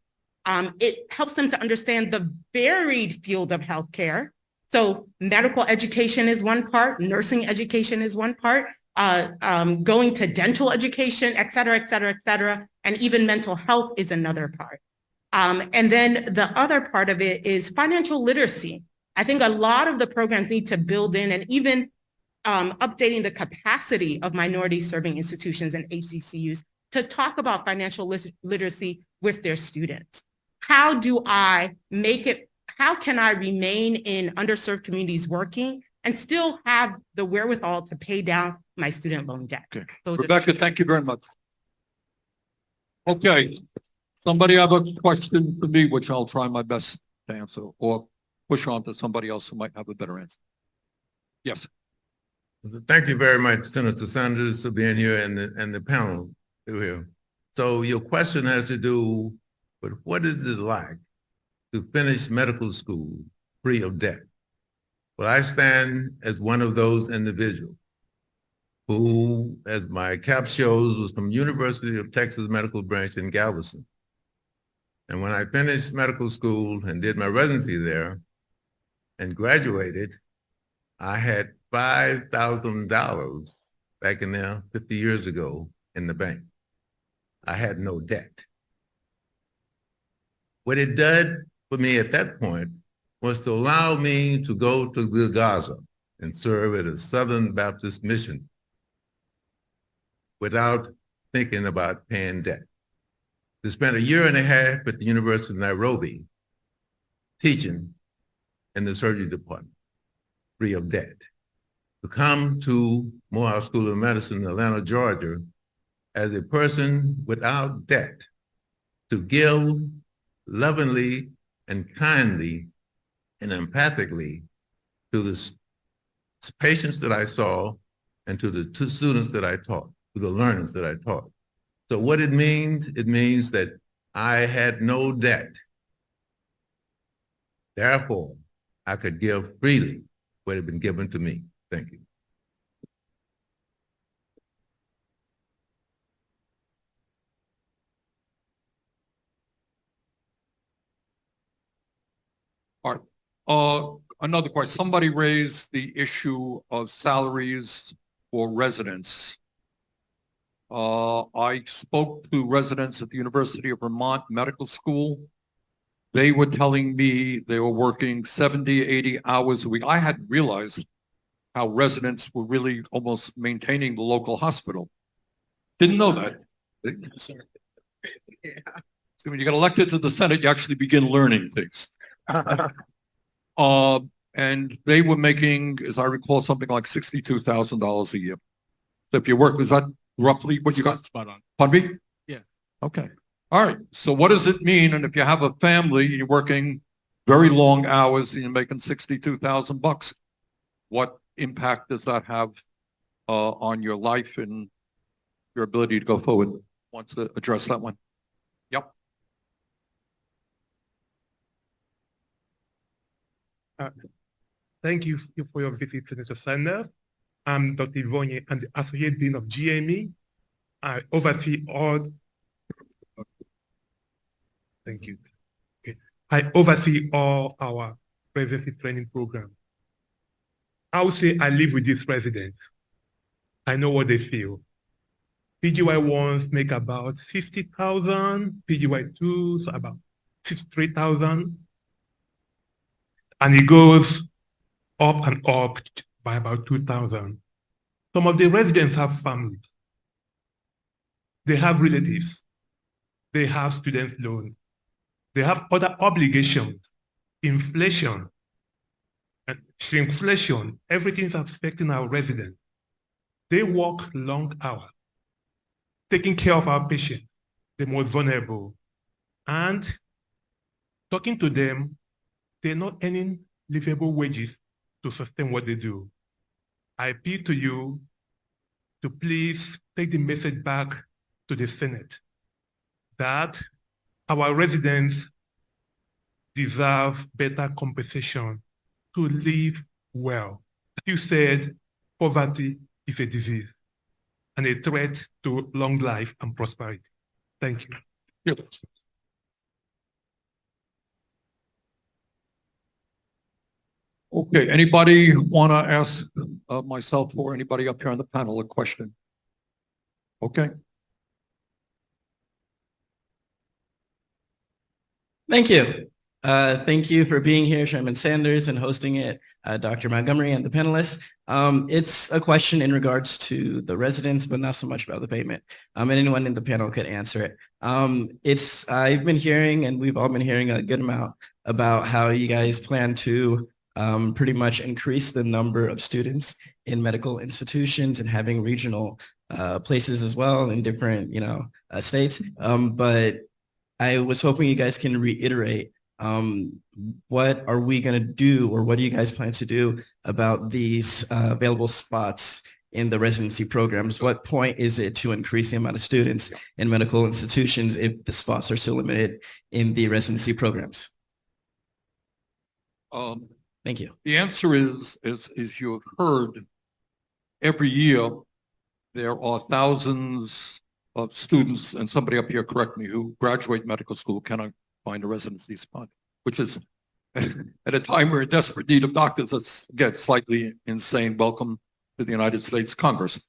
Speaker 11: It helps them to understand the varied field of healthcare. So medical education is one part, nursing education is one part, going to dental education, et cetera, and even mental health is another part. And then the other part of it is financial literacy. I think a lot of the programs need to build in and even updating the capacity of minority serving institutions and HBCUs to talk about financial literacy with their students. How do I make it, how can I remain in underserved communities working and still have the wherewithal to pay down my student loan debt?
Speaker 4: Okay. Rebecca, thank you very much. Okay. Somebody have a question for me, which I'll try my best to answer, or push on to somebody else who might have a better answer. Yes.
Speaker 12: Thank you very much, Senator Sanders, for being here and the panel here. So your question has to do with what is it like to finish medical school free of debt? Well, I stand as one of those individuals who, as my cap shows, was from University of Texas Medical Branch in Galveston. And when I finished medical school and did my residency there and graduated, I had $5,000 back in there 50 years ago in the bank. I had no debt. What it did for me at that point was to allow me to go to Gaza and serve at a Southern Baptist mission without thinking about paying debt. To spend a year and a half at the University of Nairobi teaching in the surgery department, free of debt. To come to Morehouse School of Medicine in Atlanta, Georgia, as a person without debt, to give lovingly and kindly and empathically to the patients that I saw and to the two students that I taught, to the learners that I taught. So what it means that I had no debt. Therefore, I could give freely what had been given to me. Thank you.
Speaker 4: All right. Another question. Somebody raised the issue of salaries for residents. I spoke to residents at the University of Vermont Medical School. They were telling me they were working 70, 80 hours a week. I hadn't realized how residents were really almost maintaining the local hospital. Didn't know that. Yeah. So when you get elected to the Senate, you actually begin learning things. And they were making, as I recall, something like $62,000 a year. So if you work, is that roughly what you got?
Speaker 8: Spot on.
Speaker 4: Pardon me?
Speaker 8: Yeah.
Speaker 4: Okay. All right. So what does it mean? And if you have a family, you're working very long hours and you're making $62,000, what impact does that have on your life and your ability to go forward? Want to address that one? Yep.
Speaker 13: Thank you for your visit, Senator Sanders. I'm Dr. Ivonye. I'm the Associate Dean of GME. I oversee all. Thank you. Okay. I oversee all our residency training programs. I would say I live with these residents. I know what they feel. PGY ones make about 50,000, PGY twos about 63,000. And it goes up and up by about 2,000. Some of the residents have families. They have relatives. They have student loans. They have other obligations, inflation, and shrinkflation. Everything's affecting our residents. They work long hours, taking care of our patients, the most vulnerable. And talking to them, they're not earning livable wages to sustain what they do. I appeal to you to please take the message back to the Senate that our residents deserve better compensation to live well. You said poverty is a disease and a threat to long life and prosperity. Thank you.
Speaker 4: Yep. Okay, anybody want to ask myself or anybody up here on the panel a question? Okay.
Speaker 14: Thank you. Thank you for being here, Chairman Sanders, and hosting it, Dr. Montgomery and the panelists. It's a question in regards to the residents, but not so much about the payment. And anyone in the panel could answer it. I've been hearing, and we've all been hearing a good amount about how you guys plan to pretty much increase the number of students in medical institutions and having regional places as well in different, states. But I was hoping you guys can reiterate what are we going to do, or what do you guys plan to do about these available spots in the residency programs? What point is it to increase the amount of students in medical institutions if the spots are still limited in the residency programs? Thank you.
Speaker 4: The answer is you have heard, every year there are thousands of students, and somebody up here, correct me, who graduate medical school cannot find a residency spot, which is at a time we're in desperate need of doctors. That's, again, slightly insane. Welcome to the United States Congress.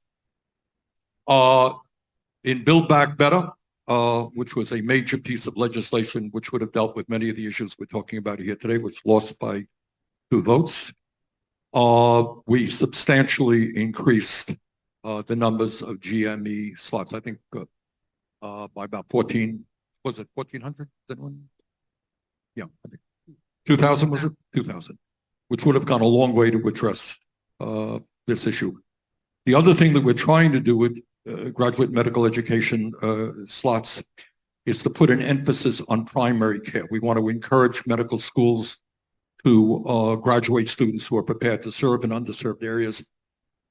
Speaker 4: In Build Back Better, which was a major piece of legislation which would have dealt with many of the issues we're talking about here today, which lost by 2 votes, we substantially increased the numbers of GME slots. I think by about 14, was it 1,400? Yeah, I think 2,000, was it? 2,000, which would have gone a long way to address this issue. The other thing that we're trying to do with graduate medical education slots is to put an emphasis on primary care. We want to encourage medical schools to graduate students who are prepared to serve in underserved areas.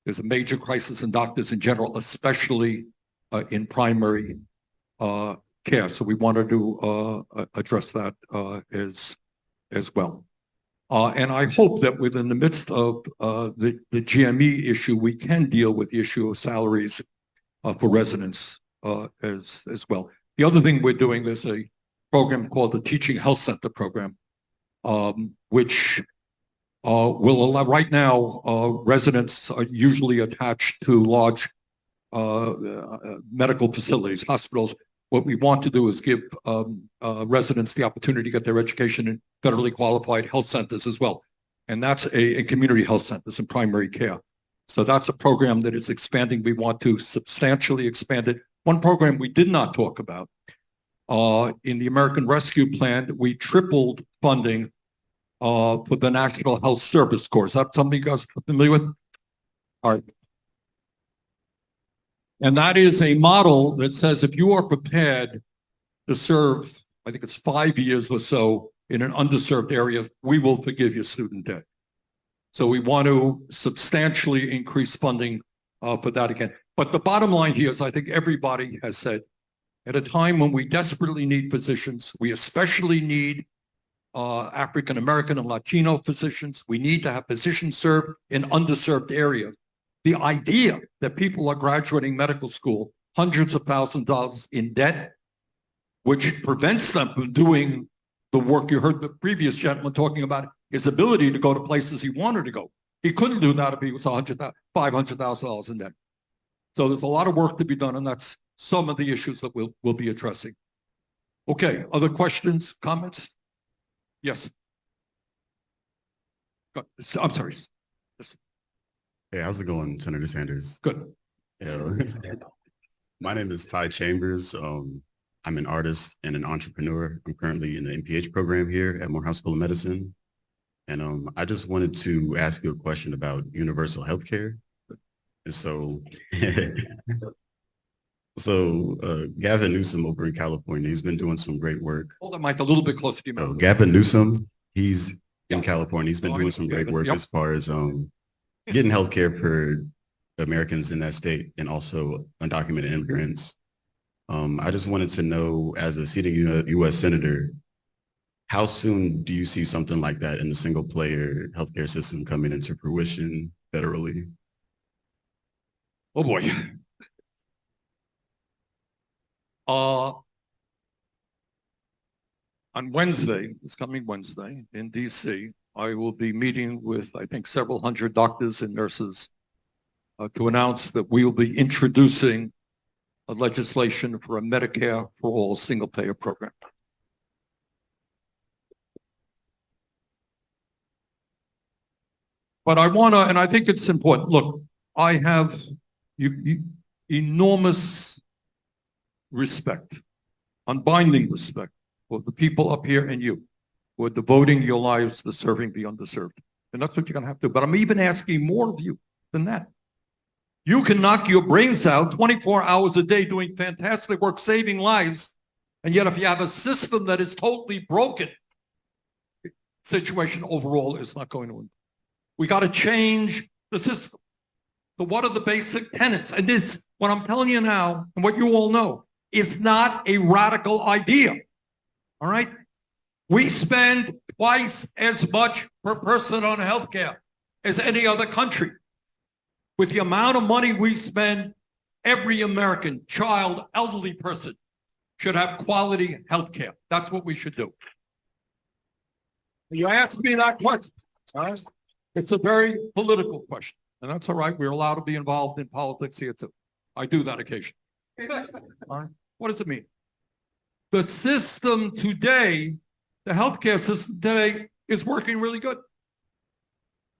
Speaker 4: There's a major crisis in doctors in general, especially in primary care. So we wanted to address that as well. And I hope that within the midst of the GME issue, we can deal with the issue of salaries for residents as well. The other thing we're doing, there's a program called the Teaching Health Center program, which will allow, right now, residents are usually attached to large medical facilities, hospitals. What we want to do is give residents the opportunity to get their education in federally qualified health centers as well. And that's a community health centers and primary care. So that's a program that is expanding. We want to substantially expand it. One program we did not talk about, in the American Rescue Plan, we tripled funding for the National Health Service Corps. Is that something you guys are familiar with? All right. And that is a model that says if you are prepared to serve, I think it's 5 years or so in an underserved area, we will forgive your student debt. So we want to substantially increase funding for that again. But the bottom line here is, I think everybody has said, at a time when we desperately need physicians, we especially need African-American and Latino physicians. We need to have physicians serve in underserved areas. The idea that people are graduating medical school, hundreds of thousands of dollars in debt, which prevents them from doing the work. You heard the previous gentleman talking about his ability to go to places he wanted to go. He couldn't do that if he was $500,000 in debt. So there's a lot of work to be done, and that's some of the issues that we'll be addressing. Okay, other questions, comments? Yes. I'm sorry. Yes.
Speaker 15: Hey, how's it going, Senator Sanders?
Speaker 4: Good.
Speaker 15: Yeah. My name is Ty Chambers. I'm an artist and an entrepreneur. I'm currently in the MPH program here at Morehouse School of Medicine. And I just wanted to ask you a question about universal healthcare. And so, Gavin Newsom over in California, he's been doing some great work.
Speaker 4: Hold the mic a little bit closer to you.
Speaker 15: Gavin Newsom, he's in California. He's been doing some great work as far as getting healthcare for Americans in that state and also undocumented immigrants. I just wanted to know, as a sitting U.S. Senator, how soon do you see something like that in the single player healthcare system coming into fruition federally?
Speaker 4: Oh boy. On Wednesday, this coming Wednesday in DC, I will be meeting with, I think, several hundred doctors and nurses to announce that we will be introducing a legislation for a Medicare for all single payer program. But I want to, and I think it's important. Look, I have enormous respect, unbinding respect for the people up here and you who are devoting your lives to serving the underserved. And that's what you're going to have to do. But I'm even asking more of you than that. You can knock your brains out 24 hours a day doing fantastic work, saving lives. And yet if you have a system that is totally broken, the situation overall is not going to improve. We got to change the system. So what are the basic tenets? And this, what I'm telling you now, and what you all know, is not a radical idea. All right? We spend twice as much per person on healthcare as any other country. With the amount of money we spend, every American, child, elderly person should have quality healthcare. That's what we should do. You asked me that question. All right? It's a very political question, and that's all right. We're allowed to be involved in politics here too. I do that occasionally. All right. What does it mean? The system today, the healthcare system today, is working really good.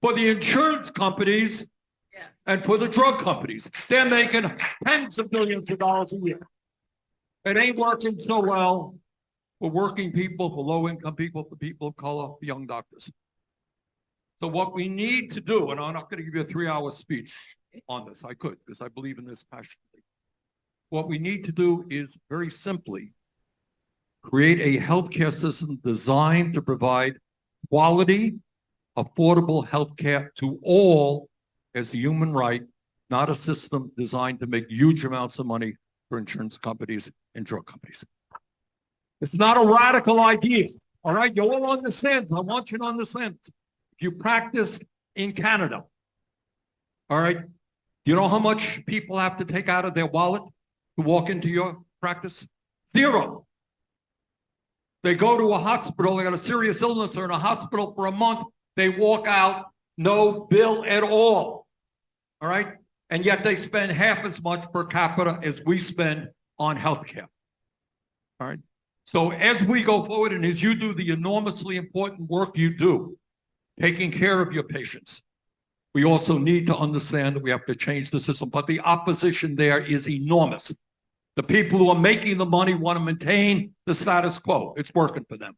Speaker 4: For the insurance companies and for the drug companies, they're making tens of millions of dollars a year. It ain't working so well for working people, for low-income people, for people of color, for young doctors. So what we need to do, and I'm not going to give you a 3-hour speech on this, I could, because I believe in this passionately. What we need to do is very simply create a healthcare system designed to provide quality, affordable healthcare to all as a human right, not a system designed to make huge amounts of money for insurance companies and drug companies. It's not a radical idea, all right? You all understand. I want you to understand. If you practice in Canada, all right, you know how much people have to take out of their wallet to walk into your practice? Zero. They go to a hospital, they got a serious illness, they're in a hospital for a month, they walk out, no bill at all. All right? And yet they spend half as much per capita as we spend on healthcare. All right? So as we go forward and as you do the enormously important work you do, taking care of your patients, we also need to understand that we have to change the system. But the opposition there is enormous. The people who are making the money want to maintain the status quo. It's working for them.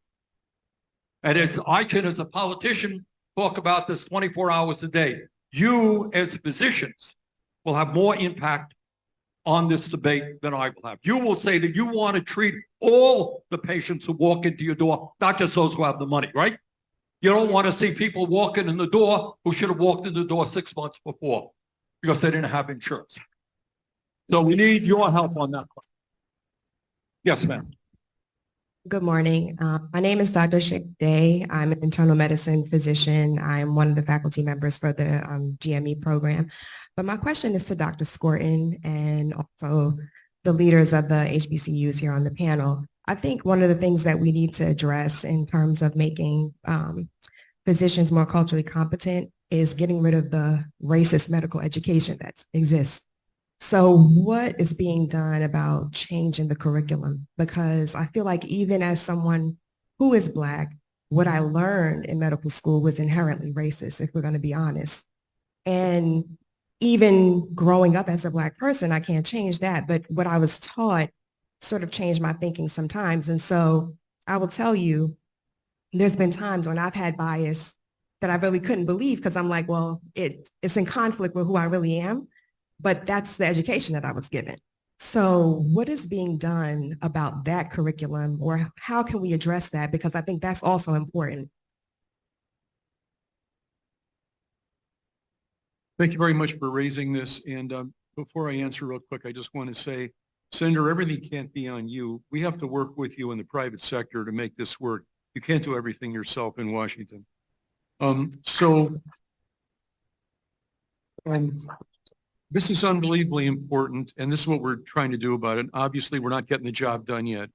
Speaker 4: And as I can, as a politician, talk about this 24 hours a day, you as physicians will have more impact on this debate than I will have. You will say that you want to treat all the patients who walk into your door, not just those who have the money, right? You don't want to see people walking in the door who should have walked in the door 6 months before because they didn't have insurance. So we need your help on that. Yes, ma'am.
Speaker 16: Good morning. My name is Dr. Shik Day. I'm an internal medicine physician. I'm one of the faculty members for the GME program. But my question is to Dr. Scorton and also the leaders of the HBCUs here on the panel. I think one of the things that we need to address in terms of making physicians more culturally competent is getting rid of the racist medical education that exists. So what is being done about changing the curriculum? Because I feel like even as someone who is Black, what I learned in medical school was inherently racist, if we're going to be honest. And even growing up as a Black person, I can't change that. But what I was taught sort of changed my thinking sometimes. And so I will tell you, there's been times when I've had bias that I really couldn't believe because I'm like, well, it's in conflict with who I really am. But that's the education that I was given. So what is being done about that curriculum, or how can we address that? Because I think that's also important.
Speaker 7: Thank you very much for raising this. And before I answer real quick, I just want to say, Senator, everything can't be on you. We have to work with you in the private sector to make this work. You can't do everything yourself in Washington. This is unbelievably important, and this is what we're trying to do about it. Obviously, we're not getting the job done yet.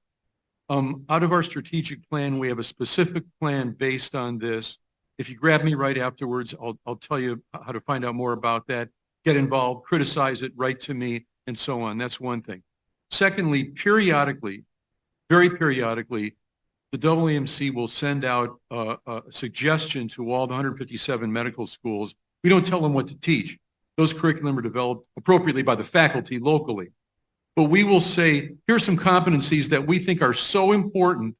Speaker 7: Out of our strategic plan, we have a specific plan based on this. If you grab me right afterwards, I'll tell you how to find out more about that. Get involved, criticize it, write to me, and so on. That's one thing. Secondly, periodically, very periodically, the AAMC will send out a suggestion to all the 157 medical schools. We don't tell them what to teach. Those curriculum are developed appropriately by the faculty locally. But we will say, here's some competencies that we think are so important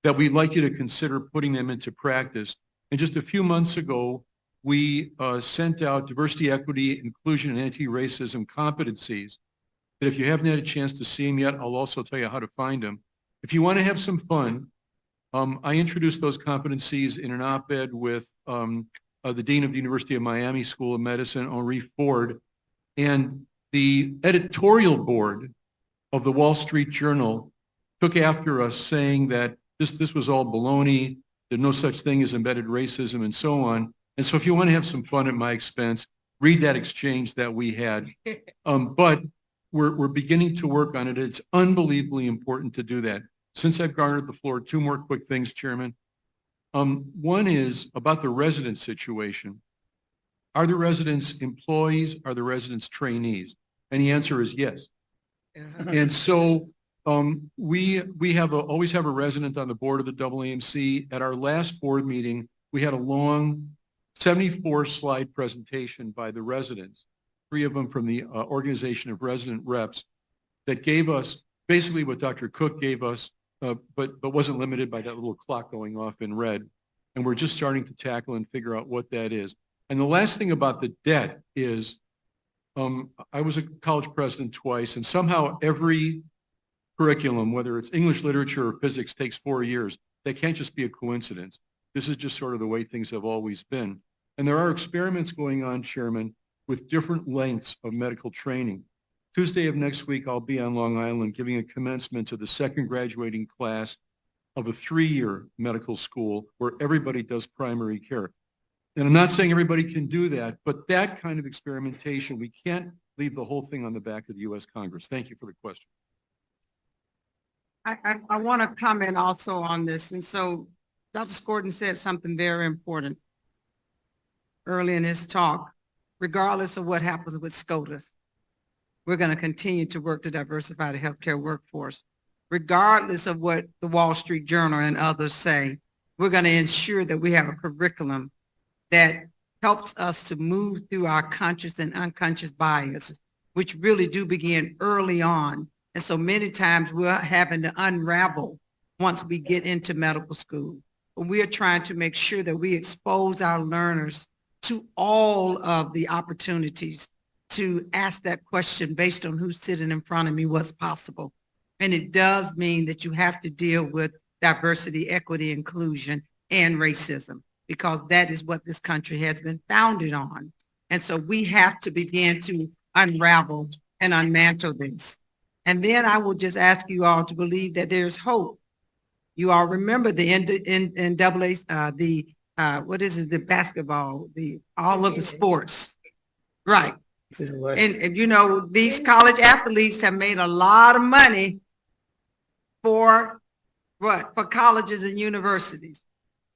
Speaker 7: that we'd like you to consider putting them into practice. And just a few months ago, we sent out diversity, equity, inclusion, and anti-racism competencies that if you haven't had a chance to see them yet, I'll also tell you how to find them. If you want to have some fun, I introduced those competencies in an op-ed with the Dean of the University of Miami School of Medicine, Henri Ford, and the editorial board of the Wall Street Journal took after us saying that this was all baloney, there's no such thing as embedded racism and so on. And so if you want to have some fun at my expense, read that exchange that we had. But we're beginning to work on it. It's unbelievably important to do that. Since I've garnered the floor, two more quick things, Chairman. One is about the resident situation. Are the residents employees? Are the residents trainees? And the answer is yes. And so we always have a resident on the board of the AAMC. At our last board meeting, we had a long 74-slide presentation by the residents, 3 of them from the Organization of Resident Reps, that gave us basically what Dr. Cook gave us, but wasn't limited by that little clock going off in red. And we're just starting to tackle and figure out what that is. And the last thing about the debt is, I was a college president twice, and somehow every curriculum, whether it's English literature or physics, takes 4 years. That can't just be a coincidence. This is just sort of the way things have always been. And there are experiments going on, Chairman, with different lengths of medical training. Tuesday of next week, I'll be on Long Island giving a commencement to the second graduating class of a 3-year medical school where everybody does primary care. And I'm not saying everybody can do that, but that kind of experimentation, we can't leave the whole thing on the back of the U.S. Congress. Thank you for the question.
Speaker 1: I want to comment also on this. And so Dr. Scorton said something very important early in his talk. Regardless of what happens with SCOTUS, we're going to continue to work to diversify the healthcare workforce. Regardless of what the Wall Street Journal and others say, we're going to ensure that we have a curriculum that helps us to move through our conscious and unconscious biases, which really do begin early on. And so many times we're having to unravel once we get into medical school. But we are trying to make sure that we expose our learners to all of the opportunities to ask that question based on who's sitting in front of me, what's possible. And it does mean that you have to deal with diversity, equity, inclusion, and racism, because that is what this country has been founded on. And so we have to begin to unravel and unmantle this. And then I will just ask you all to believe that there's hope You all remember the NCAA, what is it, the basketball, all of the sports. Right. And you know, these college athletes have made a lot of money for what? For colleges and universities.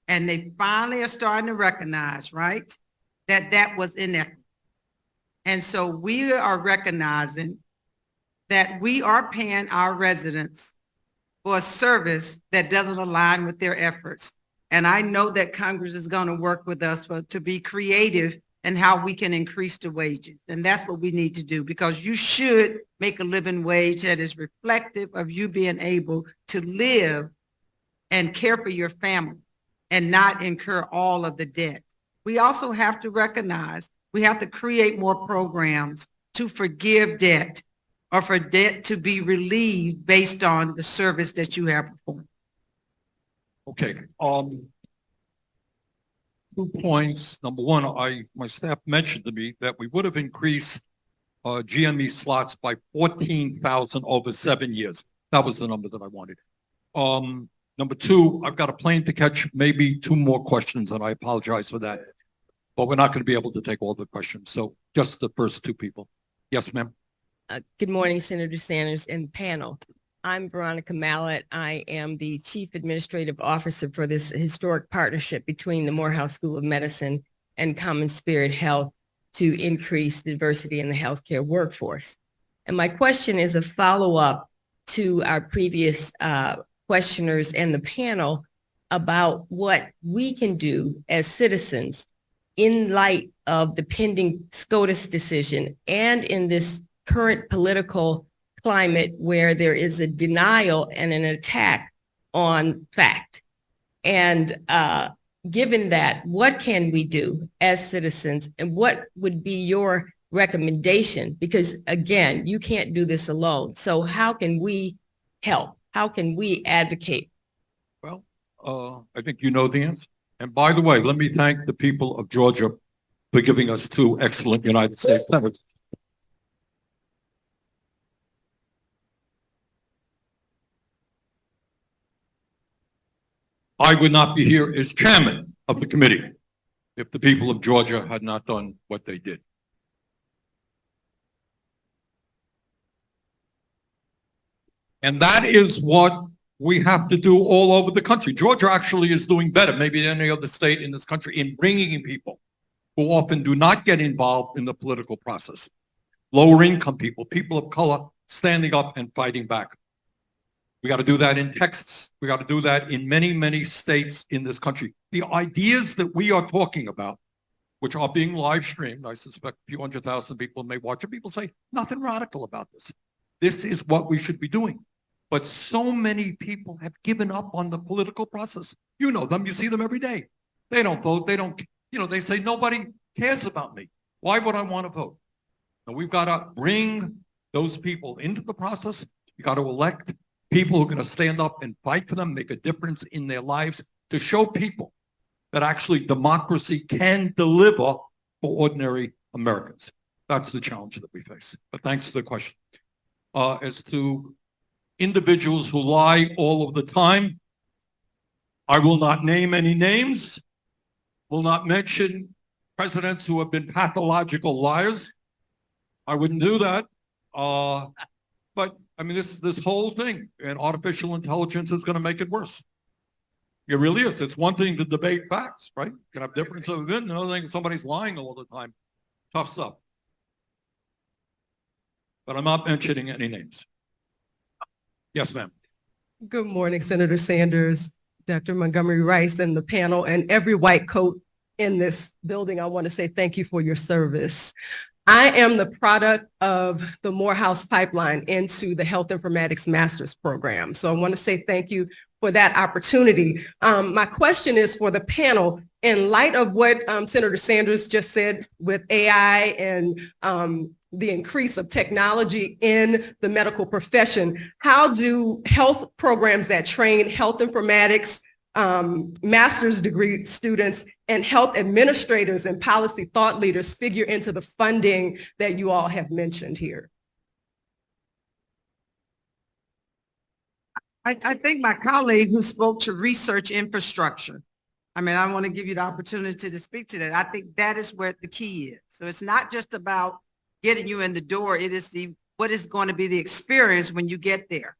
Speaker 1: And they finally are starting to recognize, right, that was inequitable. And so we are recognizing that we are paying our residents for a service that doesn't align with their efforts. And I know that Congress is going to work with us to be creative in how we can increase the wages. And that's what we need to do, because you should make a living wage that is reflective of you being able to live and care for your family and not incur all of the debt. We also have to recognize we have to create more programs to forgive debt or for debt to be relieved based on the service that you have performed.
Speaker 4: Okay, 2 points. Number one, my staff mentioned to me that we would have increased GME slots by 14,000 over 7 years. That was the number that I wanted. Number two, I've got a plane to catch, maybe 2 more questions, and I apologize for that. But we're not going to be able to take all the questions. So just the first 2 people. Yes, ma'am.
Speaker 17: Good morning, Senator Sanders and panel. I'm Veronica Mallett. I am the Chief Administrative Officer for this historic partnership between the Morehouse School of Medicine and Common Spirit Health to increase diversity in the healthcare workforce. And my question is a follow-up to our previous questioners and the panel about what we can do as citizens in light of the pending SCOTUS decision and in this current political climate where there is a denial and an attack on fact. And given that, what can we do as citizens, and what would be your recommendation? Because again, you can't do this alone. So how can we help? How can we advocate?
Speaker 4: Well, I think you know the answer. And by the way, let me thank the people of Georgia for giving us 2 excellent United States senators. I would not be here as chairman of the committee if the people of Georgia had not done what they did. And that is what we have to do all over the country. Georgia actually is doing better, maybe than any other state in this country, in bringing in people who often do not get involved in the political process. Lower income people, people of color, standing up and fighting back. We got to do that in Texas. We got to do that in many, many states in this country. The ideas that we are talking about, which are being live streamed, I suspect a few 100,000 people may watch it. People say, nothing radical about this. This is what we should be doing. But so many people have given up on the political process. You know them, you see them every day. They don't vote, they don't, they say nobody cares about me. Why would I want to vote? And we've got to bring those people into the process. We got to elect people who are going to stand up and fight for them, make a difference in their lives, to show people that actually democracy can deliver for ordinary Americans. That's the challenge that we face. But thanks for the question. As to individuals who lie all of the time, I will not name any names, will not mention presidents who have been pathological liars. I wouldn't do that. But I mean, this whole thing, and artificial intelligence is going to make it worse. It really is. It's one thing to debate facts, right? You can have difference of opinion. Another thing, somebody's lying all the time. Tough stuff. But I'm not mentioning any names. Yes, ma'am.
Speaker 3: Good morning, Senator Sanders, Dr. Montgomery Rice, and the panel, and every white coat in this building. I want to say thank you for your service. I am the product of the Morehouse pipeline into the Health Informatics Master's Program. So I want to say thank you for that opportunity. My question is for the panel. In light of what Senator Sanders just said with AI and the increase of technology in the medical profession, how do health programs that train health informatics, master's degree students, and health administrators and policy thought leaders figure into the funding that you all have mentioned here?
Speaker 1: I think my colleague who spoke to research infrastructure, I mean, I want to give you the opportunity to speak to that. I think that is where the key is. So it's not just about getting you in the door. It is what is going to be the experience when you get there.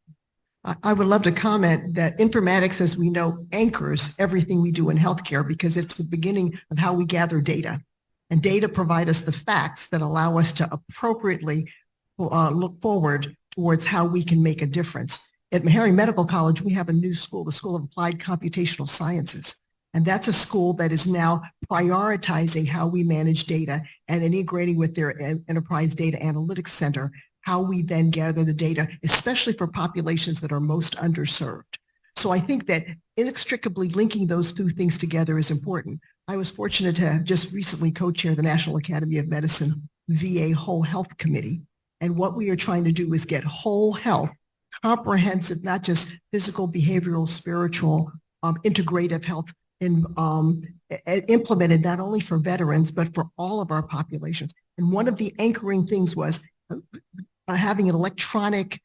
Speaker 3: I would love to comment that informatics, as we know, anchors everything we do in healthcare because it's the beginning of how we gather data. And data provide us the facts that allow us to appropriately look forward towards how we can make a difference. At Meharry Medical College, we have a new school, the School of Applied Computational Sciences. And that's a school that is now prioritizing how we manage data and integrating with their Enterprise Data Analytics Center, how we then gather the data, especially for populations that are most underserved. So I think that inextricably linking those two things together is important. I was fortunate to have just recently co-chair the National Academy of Medicine VA Whole Health Committee. And what we are trying to do is get whole health, comprehensive, not just physical, behavioral, spiritual, integrative health implemented not only for veterans, but for all of our populations. And one of the anchoring things was having an electronic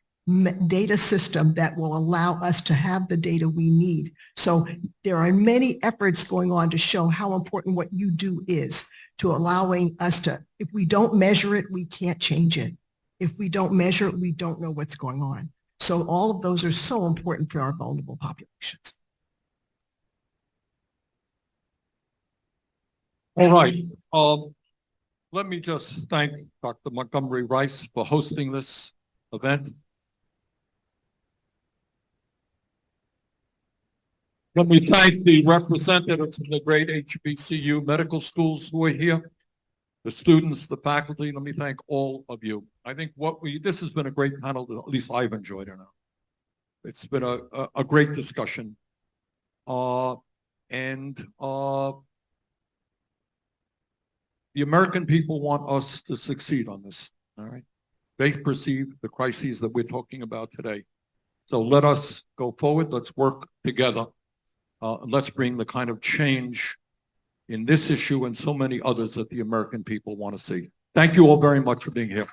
Speaker 3: data system that will allow us to have the data we need. So there are many efforts going on to show how important what you do is to allowing us to, if we don't measure it, we can't change it. If we don't measure it, we don't know what's going on. So all of those are so important for our vulnerable populations.
Speaker 4: All right. Let me just thank Dr. Montgomery Rice for hosting this event. Let me thank the representatives of the great HBCU medical schools who are here, the students, the faculty. Let me thank all of you. I think this has been a great panel, at least I've enjoyed it now. It's been a great discussion. The American people want us to succeed on this, all right? They perceive the crises that we're talking about today. So let us go forward. Let's work together. Let's bring the kind of change in this issue and so many others that the American people want to see. Thank you all very much for being here.